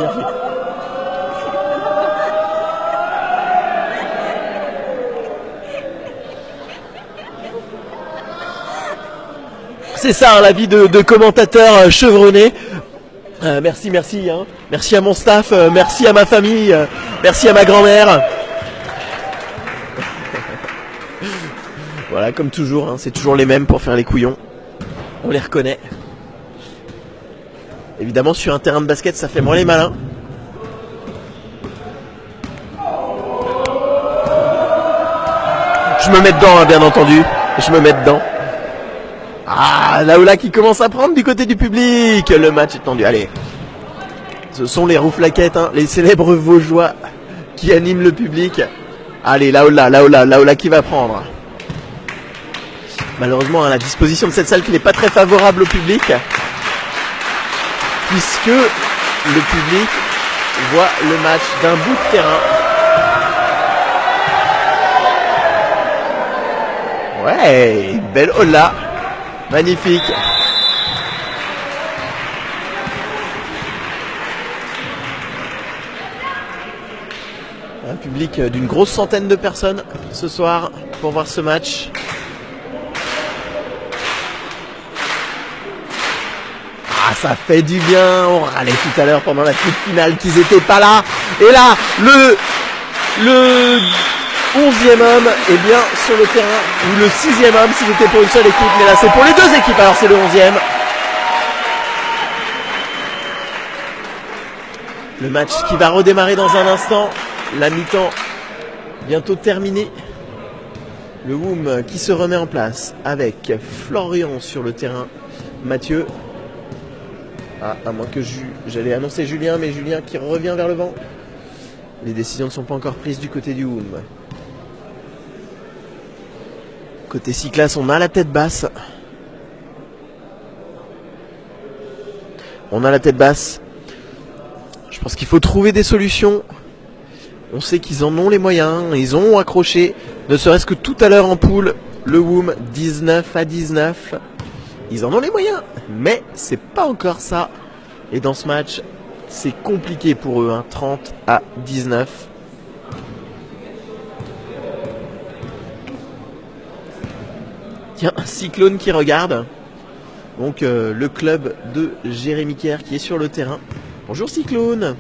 C'est ça, hein, la vie de commentateur chevronné. Merci. Hein. Merci à mon staff, merci à ma famille, merci à ma grand-mère. Voilà, comme toujours, hein, c'est toujours les mêmes pour faire les couillons. On les reconnaît. Évidemment, sur un terrain de basket, ça fait moins les malins. Je me mets dedans, hein, bien entendu. Je me mets dedans. Ah, Laola qui commence à prendre du côté du public. Le match est tendu. Allez. Ce sont les rouflaquettes, hein, les célèbres Vosgeois qui animent le public. Allez, Laola qui va prendre. Malheureusement, à la disposition de cette salle qui n'est pas très favorable au public. Puisque le public voit le match d'un bout de terrain. Ouais, belle hola. Magnifique. Un public d'une grosse centaine de personnes ce soir pour voir ce match. Ah, ça fait du bien. On râlait tout à l'heure pendant la toute finale qu'ils n'étaient pas là. Et là, le 11e homme est bien sur le terrain, ou le 6e homme si c'était pour une seule équipe, mais là c'est pour les deux équipes, alors c'est le 11e. Le match qui va redémarrer dans un instant, la mi-temps bientôt terminée. Le WOM qui se remet en place avec Florian sur le terrain, Mathieu. Ah, à moins que j'allais annoncer Julien, mais Julien qui revient vers le banc. Les décisions ne sont pas encore prises du côté du WOM. Côté Cyclas, on a la tête basse. Je pense qu'il faut trouver des solutions. On sait qu'ils en ont les moyens. Ils ont accroché, ne serait-ce que tout à l'heure en poule, le WOM 19 à 19. Ils en ont les moyens, mais c'est pas encore ça. Et dans ce match, c'est compliqué pour eux, hein, 30 à 19. Tiens, un Cyclone qui regarde. Donc le club de Jérémy Kerr qui est sur le terrain. Bonjour Cyclone.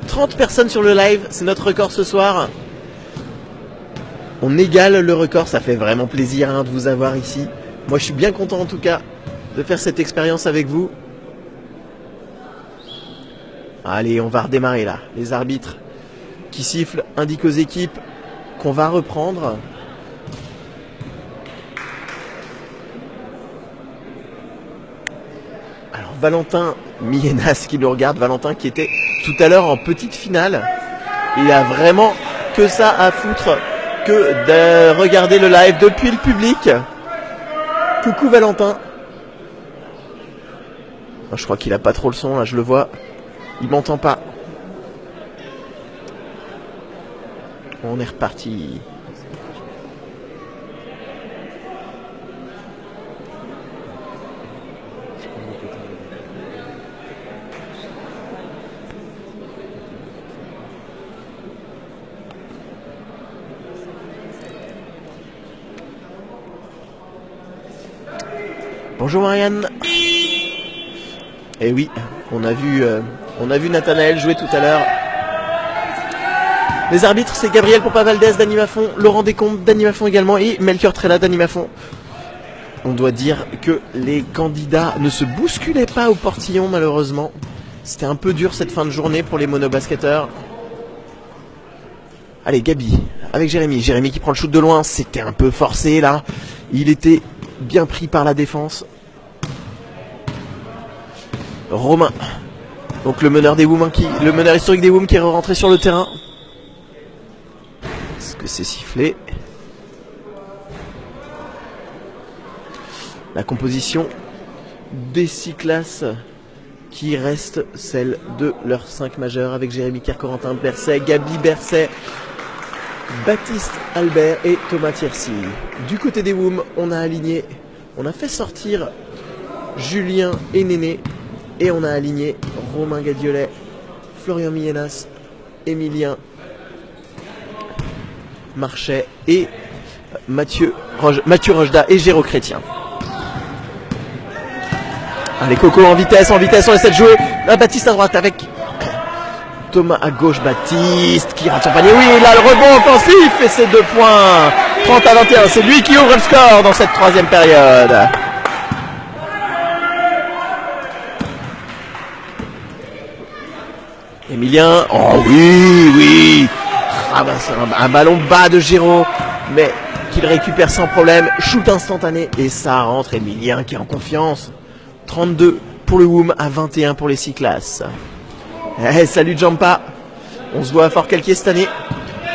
« 30 personnes sur le live, c'est notre record ce soir. On égale le record, ça fait vraiment plaisir, hein, de vous avoir ici. Moi je suis bien content en tout cas de faire cette expérience avec vous. Allez, on va redémarrer là. Les arbitres qui sifflent indiquent aux équipes qu'on va reprendre. Alors Valentin Mienas qui nous regarde, Valentin qui était tout à l'heure en petite finale. Il a vraiment que ça à foutre que de regarder le live depuis le public. Coucou Valentin. Je crois qu'il a pas trop le son là, je le vois. Il m'entend pas. On est reparti. Bonjour Marianne. Et oui, on a vu Nathanaël jouer tout à l'heure. Les arbitres, c'est Gabriel Pompa-Valdez d'Animafon, Laurent Descombes d'Animafon également et Melchior Trella d'Animafon. On doit dire que les candidats ne se bousculaient pas au portillon malheureusement. C'était un peu dur cette fin de journée pour les monobasketteurs. Allez, Gabi avec Jérémy. Jérémy qui prend le shoot de loin. C'était un peu forcé là. Il était bien pris par la défense. Romain. Donc le meneur historique des Woom qui est rentré sur le terrain. Est-ce que c'est sifflé? La composition des 6 classes qui reste celle de leurs 5 majeurs avec Jérémy Kercorentin Berset, Gabi Berset, Baptiste Albert et Thomas Thiercy. Du côté des Woom, on a fait sortir Julien et Néné et on a aligné Romain Gadiolet, Florian Millenas, Emilien Marchais et Mathieu Rojda et Géraud Chrétien. Allez, Coco en vitesse, on essaie de jouer. Baptiste à droite avec Thomas à gauche, Baptiste qui rate son panier. Oui, il a le rebond offensif et c'est 2 points. 30-21, c'est lui qui ouvre le score dans cette 3e période. Emilien, oh oui. Ah bah, c'est un ballon bas de Géraud, mais qu'il récupère sans problème. Shoot instantané et ça rentre. Emilien qui est en confiance. 32 pour le Woom à 21 pour les 6 classes. Hey, salut Jampa. On se voit à Fort-Calquier cette année.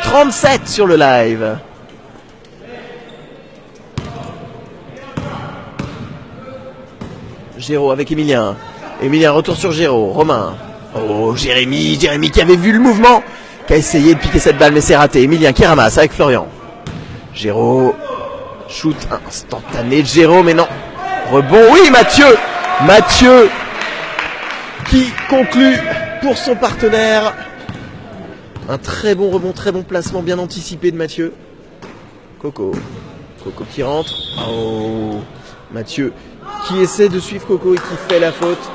37 sur le live. Géraud avec Emilien. Emilien retour sur Géraud. Romain. Oh, Jérémy qui avait vu le mouvement, qui a essayé de piquer cette balle mais c'est raté. Emilien qui ramasse avec Florian. Géraud. Shoot instantané de Géraud mais non. Rebond. Oui, Mathieu qui conclut pour son partenaire. Un très bon rebond, très bon placement, bien anticipé de Mathieu. Coco qui rentre. Oh, Mathieu qui essaie de suivre Coco et qui fait la faute.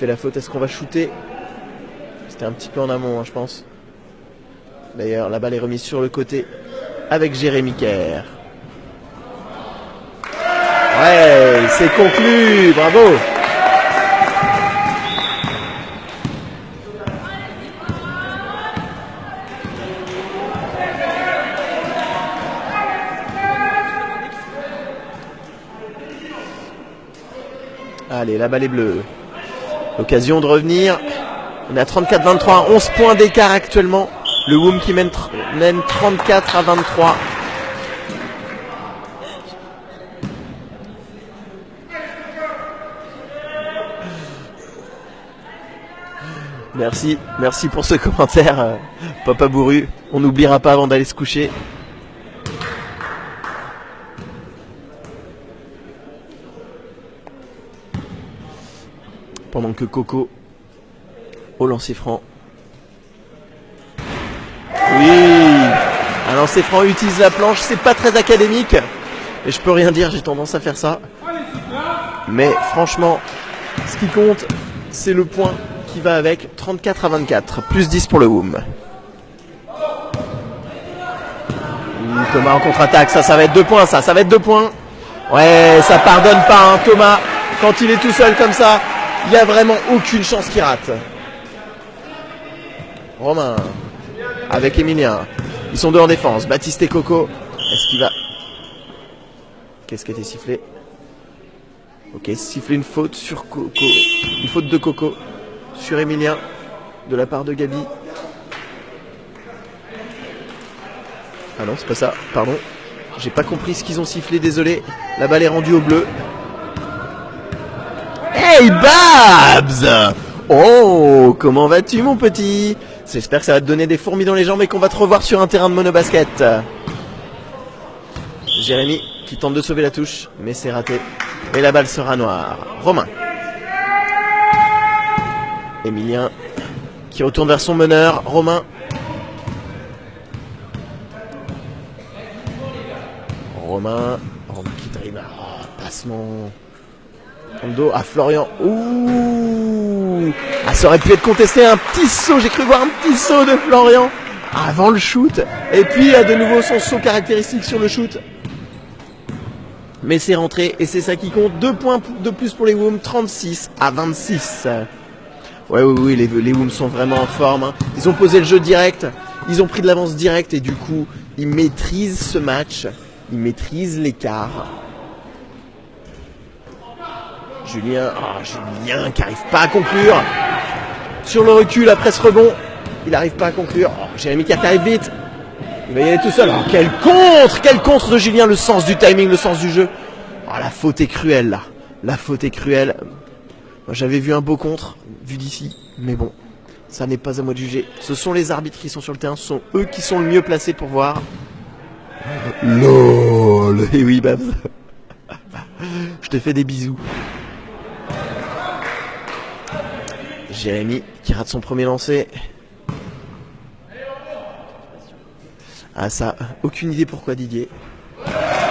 Est-ce qu'on va shooter? C'était un petit peu en amont, je pense. D'ailleurs, la balle est remise sur le côté avec Jérémy Kerr. Ouais, c'est conclu, bravo. Allez, la balle est bleue. L'occasion de revenir. On est à 34-23, 11 points d'écart actuellement. Le Woom qui mène 34-23. Merci pour ce commentaire, Papa Bourru. On n'oubliera pas avant d'aller se coucher. Pendant que Coco, au lancer franc. Oui, un lancer franc utilise la planche. C'est pas très académique. Et je peux rien dire, j'ai tendance à faire ça. Mais franchement, ce qui compte, c'est le point qui va avec. 34-24, plus 10 pour le Woom. Thomas en contre-attaque, ça va être 2 points, ça va être 2 points. Ouais, ça pardonne pas, hein, Thomas. Quand il est tout seul comme ça, il n'y a vraiment aucune chance qu'il rate. Romain avec Emilien. Ils sont 2 en défense. Baptiste et Coco. Est-ce qu'il va... Qu'est-ce qui a été sifflé? Ok, siffler une faute sur Coco. Une faute de Coco sur Emilien de la part de Gabi. Ah non, c'est pas ça, pardon. J'ai pas compris ce qu'ils ont sifflé, désolé. La balle est rendue au bleu. Hey Babs! Oh, comment vas-tu mon petit? J'espère que ça va te donner des fourmis dans les jambes et qu'on va te revoir sur un terrain de monobasket. Jérémy qui tente de sauver la touche, mais c'est raté. Et la balle sera noire. Romain. Emilien qui retourne vers son meneur. Romain qui dribble. Oh, passement. En dos à Florian. Ouh. Ah, ça aurait pu être contesté. Un petit saut. J'ai cru voir un petit saut de Florian avant le shoot. Et puis il a de nouveau son saut caractéristique sur le shoot. Mais c'est rentré et c'est ça qui compte. 2 points de plus pour les Woom. 36-26. Ouais, oui, les Woom sont vraiment en forme. Hein. Ils ont posé le jeu direct. Ils ont pris de l'avance direct et du coup, ils maîtrisent ce match. Ils maîtrisent l'écart. Julien qui n'arrive pas à conclure. Sur le recul, après ce rebond, il n'arrive pas à conclure. Oh, Jérémy qui arrive vite. Il va y aller tout seul. Oh, quel contre de Julien, le sens du timing, le sens du jeu. Oh, la faute est cruelle là. La faute est cruelle. Moi, j'avais vu un beau contre, vu d'ici. Mais bon, ça n'est pas à moi de juger. Ce sont les arbitres qui sont sur le terrain. Ce sont eux qui sont le mieux placés pour voir. LOL. Et oui, Babs. Je te fais des bisous. Jérémy qui rate son premier lancer. Ah ça, aucune idée pourquoi Didier.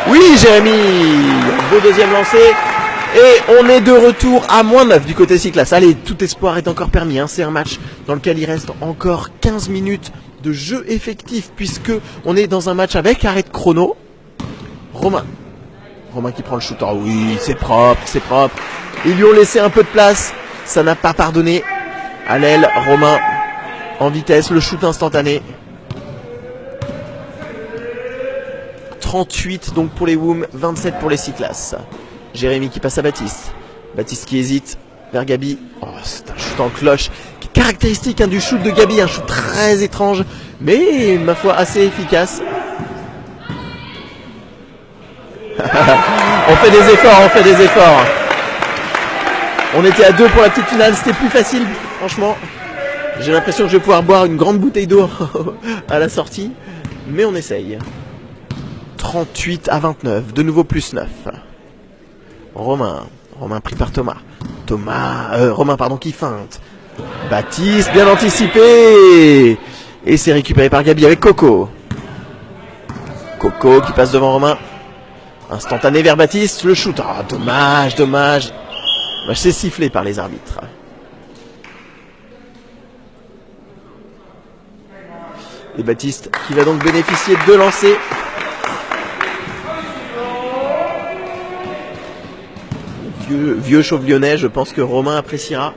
Oui Jérémy, beau deuxième lancé. Et on est de retour à -9 du côté Cyclas. Allez, tout espoir est encore permis. Hein. C'est un match dans lequel il reste encore 15 minutes de jeu effectif. Puisque on est dans un match avec arrêt de chrono. Romain qui prend le shoot. Oh oui, c'est propre, c'est propre. Ils lui ont laissé un peu de place. Ça n'a pas pardonné. À l'aile, Romain en vitesse, le shoot instantané. 38 donc pour les Woom, 27 pour les Cyclas. Jérémy qui passe à Baptiste. Baptiste qui hésite vers Gabi. Oh, c'est un shoot en cloche. Caractéristique hein, du shoot de Gabi, un shoot très étrange, mais ma foi assez efficace. On fait des efforts. On était à 2 pour la petite finale, c'était plus facile, franchement. J'ai l'impression que je vais pouvoir boire une grande bouteille d'eau à la sortie, mais on essaye. 38-29, de nouveau +9. Romain pris par Thomas. Romain qui feinte. Baptiste, bien anticipé. Et c'est récupéré par Gabi avec Coco. Coco qui passe devant Romain. Instantané vers Baptiste, le shoot. Ah, dommage. C'est sifflé par les arbitres. Et Baptiste qui va donc bénéficier de 2 lancers. Vieux chauve lyonnais, je pense que Romain appréciera.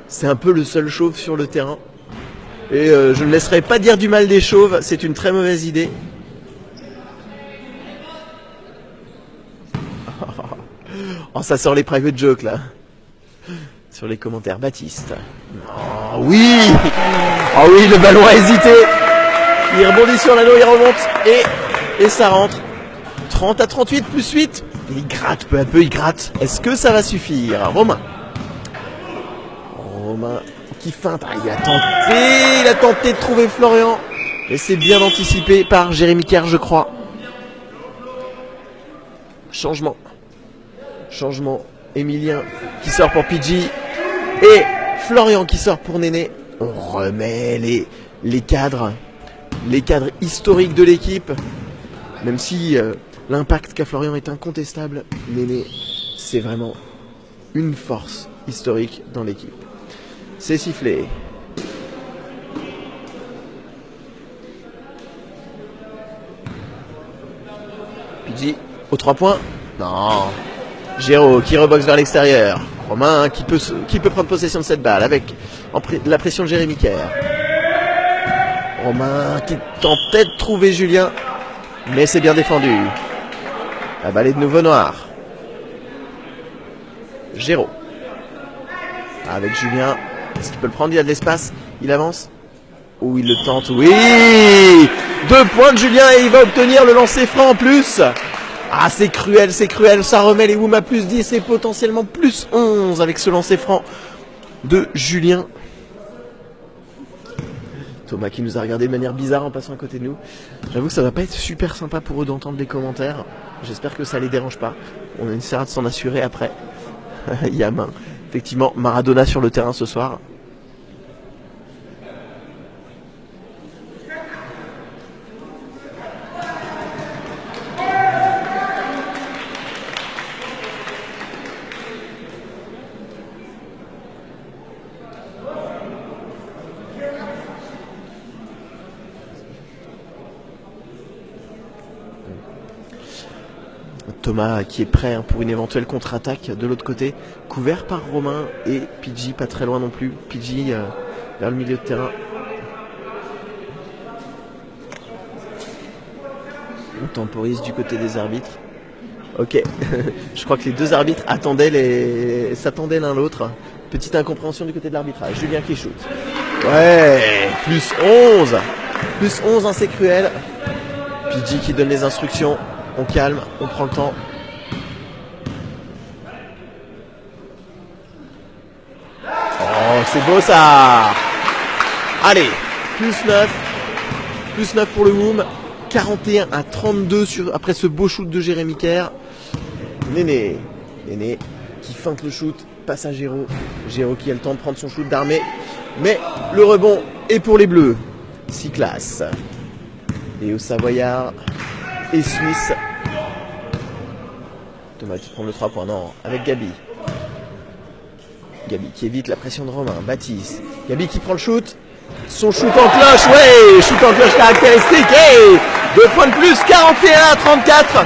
C'est un peu le seul chauve sur le terrain. Et je ne laisserai pas dire du mal des chauves, c'est une très mauvaise idée. Oh, ça sort les private jokes là. Sur les commentaires. Baptiste. Oh oui, le ballon a hésité. Il rebondit sur l'anneau, il remonte et ça rentre. 30-38 +8. Il gratte peu à peu, Est-ce que ça va suffire? Romain qui feinte. Ah, il a tenté de trouver Florian. Et c'est bien anticipé par Jérémy Kerr, je crois. Changement. Emilien qui sort pour PG. Et Florian qui sort pour Néné. On remet les cadres historiques de l'équipe. Même si l'impact qu'a Florian est incontestable, Néné, c'est vraiment une force historique dans l'équipe. C'est sifflé. PG aux 3 points. Non. Géraud qui reboxe vers l'extérieur. Romain qui peut prendre possession de cette balle avec la pression de Jérémy Kerr. Romain qui tentait de trouver Julien, mais c'est bien défendu. La balle est de nouveau noire. Géraud. Avec Julien. Est-ce qu'il peut le prendre? Il y a de l'espace. Il avance. Ou il le tente. Oui, 2 points de Julien et il va obtenir le lancer franc en plus. Ah, c'est cruel. Ça remet les Woom à +10 et potentiellement +11 avec ce lancer franc de Julien. Thomas qui nous a regardé de manière bizarre en passant à côté de nous. J'avoue que ça va pas être super sympa pour eux d'entendre les commentaires. J'espère que ça les dérange pas. On essaiera de s'en assurer après. Il y a effectivement Maradona sur le terrain ce soir. Thomas qui est prêt pour une éventuelle contre-attaque de l'autre côté. Couvert par Romain et Pidgey pas très loin non plus. Pidgey vers le milieu de terrain. On temporise du côté des arbitres. Ok, je crois que les deux arbitres s'attendaient l'un l'autre. Petite incompréhension du côté de l'arbitrage. Julien qui shoot. Ouais, plus 11. Plus 11, hein, c'est cruel. Pidgey qui donne les instructions. On calme, on prend le temps. Oh, c'est beau ça. Allez, plus 9. Plus 9 pour le WOM. 41-32 après ce beau shoot de Jérémy Kerr. Néné qui feinte le shoot, passe à Géraud. Géraud qui a le temps de prendre son shoot d'armée. Mais le rebond est pour les Bleus. 6 classes. Léo Savoyard et Smith. Thomas qui prend le 3 points. Non, avec Gabi. Gabi qui évite la pression de Romain. Baptiste. Gabi qui prend le shoot. Son shoot en cloche, ouais, shoot en cloche caractéristique. Et 2 points de plus, 41-34.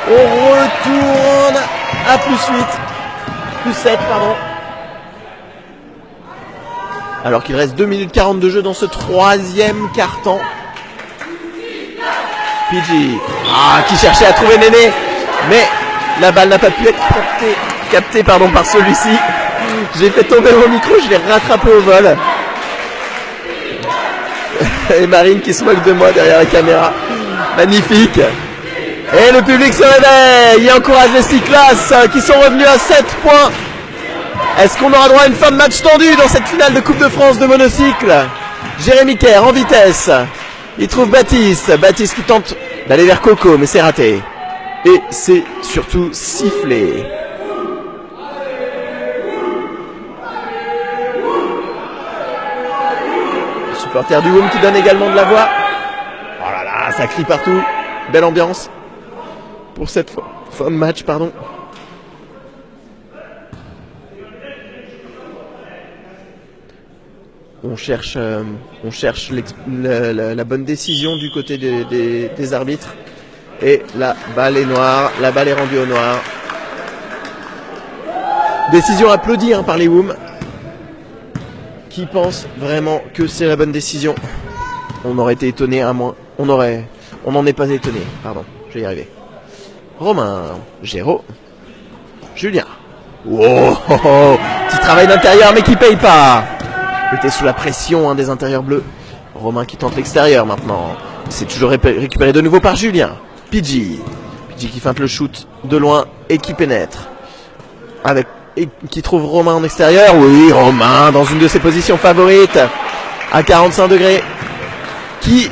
On retourne à plus 7, pardon. Alors qu'il reste 2 minutes 40 de jeu dans ce troisième quart-temps. Pidgey, qui cherchait à trouver Néné, mais la balle n'a pas pu être captée par celui-ci. J'ai fait tomber mon micro, je l'ai rattrapé au vol. Et Marine qui se moque de moi derrière la caméra. Magnifique. Et le public se réveille. Il encourage les 6 classes qui sont revenus à 7 points. Est-ce qu'on aura droit à une fin de match tendue dans cette finale de Coupe de France de monocycle? Jérémy Kerr en vitesse. Il trouve Baptiste. Baptiste qui tente d'aller vers Coco, mais c'est raté. Et c'est surtout sifflé. Le supporter du WOM qui donne également de la voix. Oh là là, ça crie partout. Belle ambiance pour cette fin de match, pardon. On cherche la bonne décision du côté des arbitres. Et la balle est noire. La balle est rendue au noir. Décision applaudie par les WOM qui pensent vraiment que c'est la bonne décision. On aurait été étonné à moins. On n'en est pas étonné. Pardon, je vais y arriver. Romain, Géraud, Julien. Oh, petit travail d'intérieur mais qui paye pas. Il était sous la pression des intérieurs bleus. Romain qui tente l'extérieur maintenant. C'est toujours récupéré de nouveau par Julien. Pidgey qui feinte le shoot de loin et qui pénètre. Et qui trouve Romain en extérieur. Oui, Romain dans une de ses positions favorites. À 45 degrés. Qui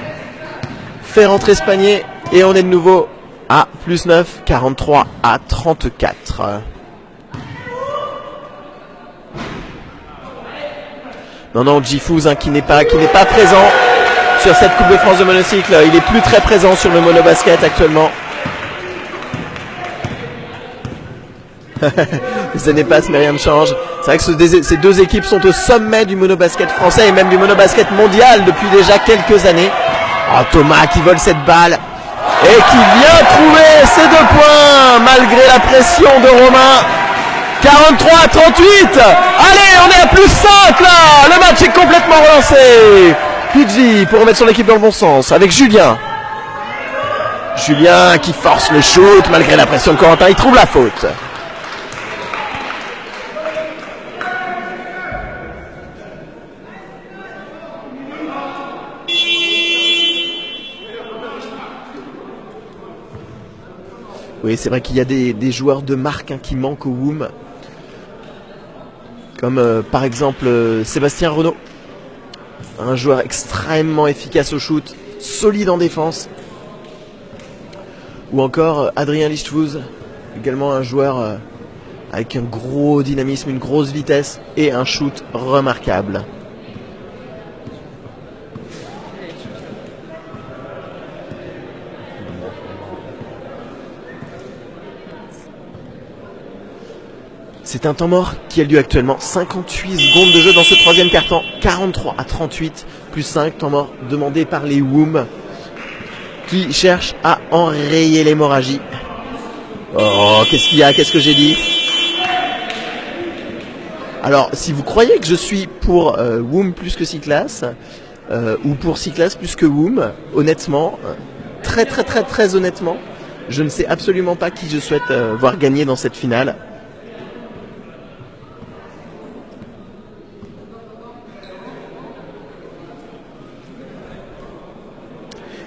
fait rentrer Spanier. Et on est de nouveau à plus 9. 43-34. Non, Jifouz qui n'est pas présent sur cette Coupe de France de monocycle. Il est plus très présent sur le monobasket actuellement. Ça n'est pas, mais rien ne change. C'est vrai que ces deux équipes sont au sommet du monobasket français et même du monobasket mondial depuis déjà quelques années. Oh, Thomas qui vole cette balle et qui vient trouver ses 2 points malgré la pression de Romain. 43-38. Allez, on est à plus 5 là. Le match est complètement relancé. Pidgey pour remettre son équipe dans le bon sens avec Julien. Julien qui force le shoot malgré la pression de Corentin. Il trouve la faute. Oui, c'est vrai qu'il y a des joueurs de marque qui manquent au WOM. Comme par exemple Sébastien Renaud. Un joueur extrêmement efficace au shoot, solide en défense. Ou encore Adrien Lichtfouz, également un joueur avec un gros dynamisme, une grosse vitesse et un shoot remarquable. C'est un temps mort qui a lieu actuellement. 58 secondes de jeu dans ce troisième quart-temps. 43-38, plus 5 temps mort demandé par les WOM qui cherchent à enrayer l'hémorragie. Oh, qu'est-ce qu'il y a? Qu'est-ce que j'ai dit? Alors, si vous croyez que je suis pour WOM plus que Cyclas, ou pour Cyclas plus que WOM, honnêtement, très honnêtement, je ne sais absolument pas qui je souhaite voir gagner dans cette finale.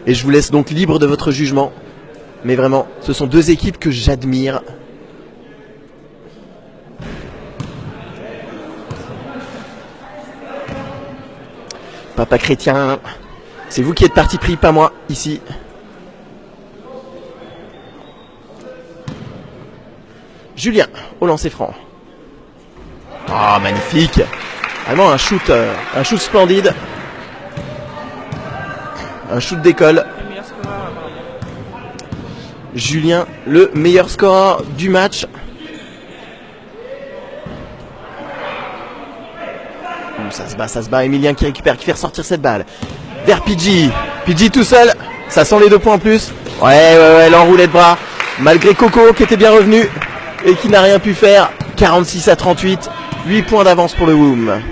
Et je vous laisse donc libre de votre jugement. Mais vraiment, ce sont deux équipes que j'admire. Papa Chrétien, c'est vous qui êtes parti pris, pas moi, ici. Julien, au lancer franc. Ah, magnifique. Vraiment un shoot splendide. Un shoot d'école. Julien, le meilleur scoreur du match. Ça se bat. Emilien qui récupère, qui fait ressortir cette balle. Vers Pidgey. Pidgey tout seul. Ça sent les 2 points en plus. Ouais, l'enroulé de bras. Malgré Coco qui était bien revenu et qui n'a rien pu faire. 46-38. 8 points d'avance pour le WOM.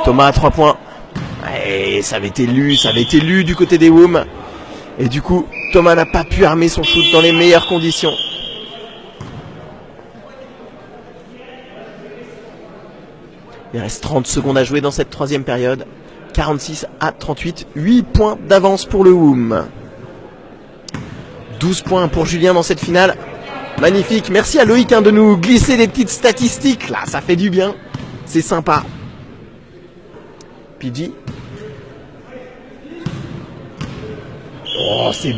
Thomas à 3 points. Ouais, ça avait été lu du côté des WOM. Et du coup, Thomas n'a pas pu armer son shoot dans les meilleures conditions. Il reste 30 secondes à jouer dans cette troisième période. 46-38, 8 points d'avance pour le WOM. 12 points pour Julien dans cette finale. Magnifique, merci à Loïc de nous glisser des petites statistiques. Là, ça fait du bien, c'est sympa. Pidgey. Oh, c'est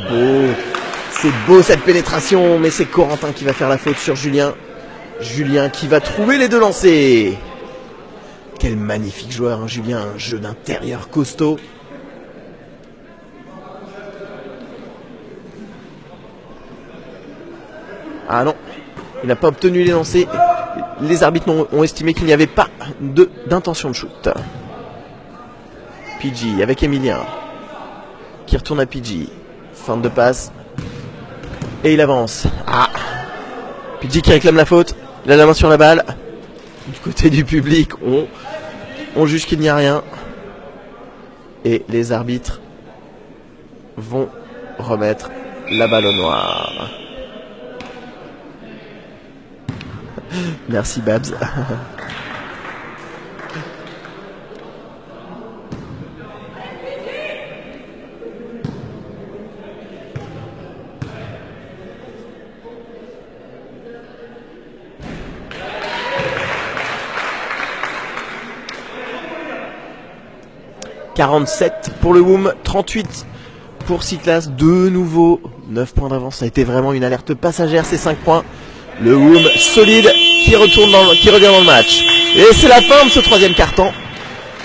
beau cette pénétration, mais c'est Corentin qui va faire la faute sur Julien. Julien qui va trouver les 2 lancers. Quel magnifique joueur, hein, Julien, un jeu d'intérieur costaud. Ah non, il n'a pas obtenu les lancers. Les arbitres ont estimé qu'il n'y avait pas d'intention de shoot. Pidgey avec Emilien qui retourne à Pidgey. Fin de passe. Et il avance. Ah, Pidgey qui réclame la faute. Il a la main sur la balle. Du côté du public, on juge qu'il n'y a rien. Et les arbitres vont remettre la balle au noir. Merci Babs. « 47 pour le WOM, 38 pour Cyclas, de nouveau 9 points d'avance. Ça a été vraiment une alerte passagère, ces 5 points. Le WOM solide qui revient dans le match. Et c'est la fin de ce troisième quart-temps.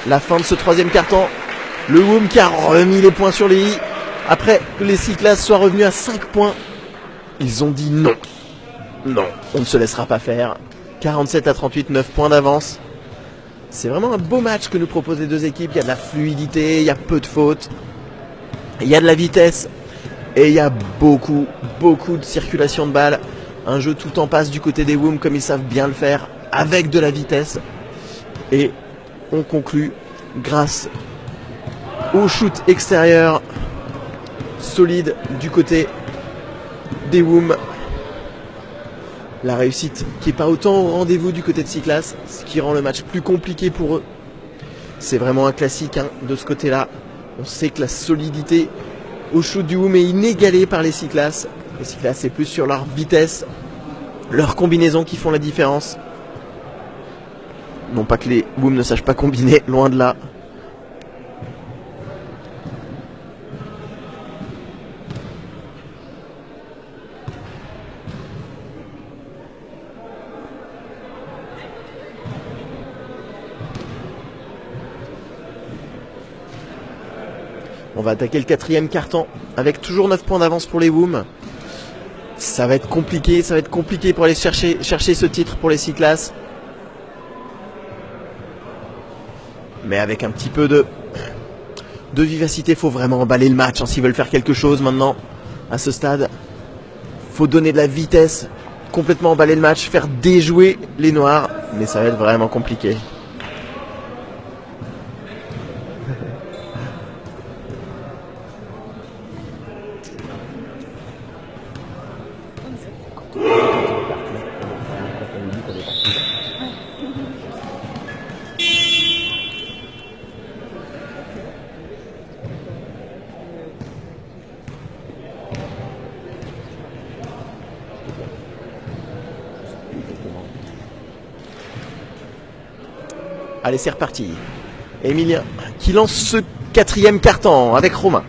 La fin de ce troisième quart-temps. Le WOM qui a remis les points sur les i. Après que les Cyclas soient revenus à 5 points, ils ont dit non. Non, on ne se laissera pas faire. 47-38, 9 points d'avance. C'est vraiment un beau match que nous proposent les deux équipes. Il y a de la fluidité, il y a peu de fautes, il y a de la vitesse et il y a beaucoup de circulation de balles. Un jeu tout en passe du côté des WOM comme ils savent bien le faire, avec de la vitesse. Et on conclut grâce au shoot extérieur solide du côté des WOM. La réussite qui n'est pas autant au rendez-vous du côté de Cyclas, ce qui rend le match plus compliqué pour eux. C'est vraiment un classique hein, de ce côté-là. On sait que la solidité au shoot du WOM est inégalée par les Cyclas. Les Cyclas, c'est plus sur leur vitesse, leurs combinaisons qui font la différence. Non pas que les WOM ne sachent pas combiner, loin de là. On va attaquer le quatrième quart-temps avec toujours 9 points d'avance pour les WOM. Ça va être compliqué pour aller chercher ce titre pour les Cyclas. Mais avec un petit peu de vivacité, il faut vraiment emballer le match hein, s'ils veulent faire quelque chose maintenant à ce stade. Il faut donner de la vitesse complètement emballer le match, faire déjouer les Noirs, mais ça va être vraiment compliqué. Allez, c'est reparti. Emilien qui lance ce 4e carton avec Romain.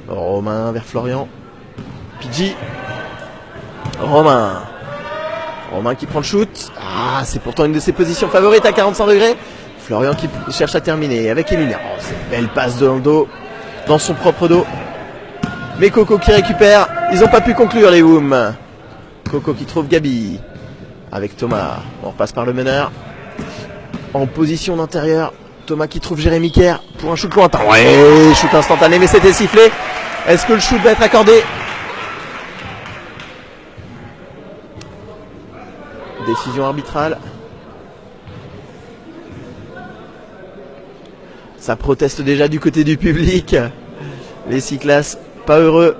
Romain vers Florian. Pidgey. Romain. Romain qui prend le shoot. Ah, c'est pourtant une de ses positions favorites à 45 degrés. Florian qui cherche à terminer avec Emilien. Oh, c'est une belle passe dans le dos. Dans son propre dos. Mais Coco qui récupère. Ils n'ont pas pu conclure les Woom. Coco qui trouve Gabi. Avec Thomas. On repasse par le meneur. En position d'intérieur, Thomas qui trouve Jérémy Kerr pour un shoot lointain. Ouais, shoot instantané, mais c'était sifflé. Est-ce que le shoot va être accordé? Décision arbitrale. Ça proteste déjà du côté du public. Les Cyclas, pas heureux.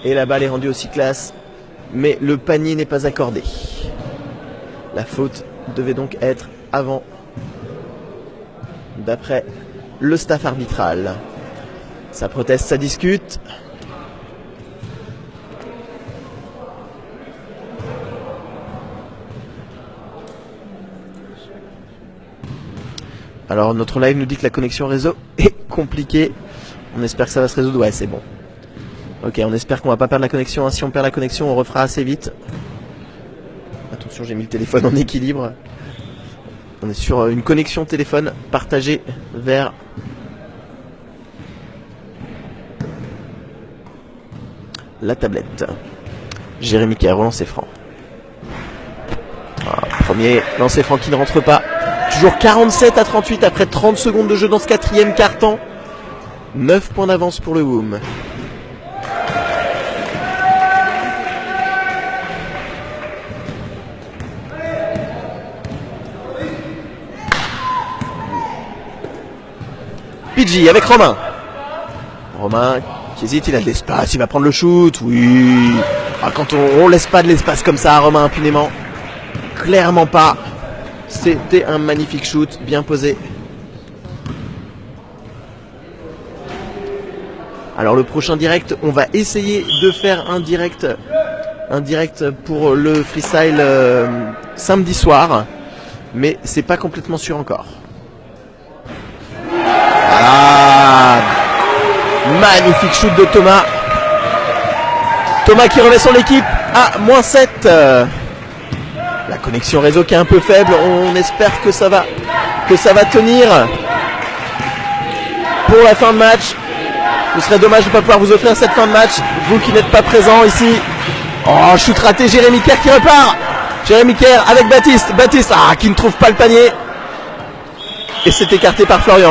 Et la balle est rendue aux Cyclas. Mais le panier n'est pas accordé. La faute devait donc être avant, d'après le staff arbitral. Ça proteste, ça discute. Alors notre live nous dit que la connexion réseau est compliquée. On espère que ça va se résoudre. Ouais, c'est bon. Ok, on espère qu'on va pas perdre la connexion. Si on perd la connexion, on refera assez vite. Attention, j'ai mis le téléphone en équilibre. On est sur une connexion téléphone partagée vers la tablette. Jérémy qui a relancé franc. Ah, premier lancé franc qui ne rentre pas. Toujours 47-38 après 30 secondes de jeu dans ce 4e quart-temps. 9 points d'avance pour le Woom. Pidgey avec Romain. Romain qui hésite, il a de l'espace, il va prendre le shoot. Oui. Ah, quand on laisse pas de l'espace comme ça à Romain impunément. Clairement pas. C'était un magnifique shoot, bien posé. Alors le prochain direct, on va essayer de faire un direct pour le freestyle samedi soir. Mais c'est pas complètement sûr encore. Ah, magnifique shoot de Thomas. Thomas qui remet son équipe à -7. La connexion réseau qui est un peu faible. On espère que ça va tenir pour la fin de match. Ce serait dommage de ne pas pouvoir vous offrir cette fin de match, vous qui n'êtes pas présents ici. Oh, shoot raté, Jérémy Kerr qui repart. Jérémy Kerr avec Baptiste. Baptiste qui ne trouve pas le panier. Et c'est écarté par Florian.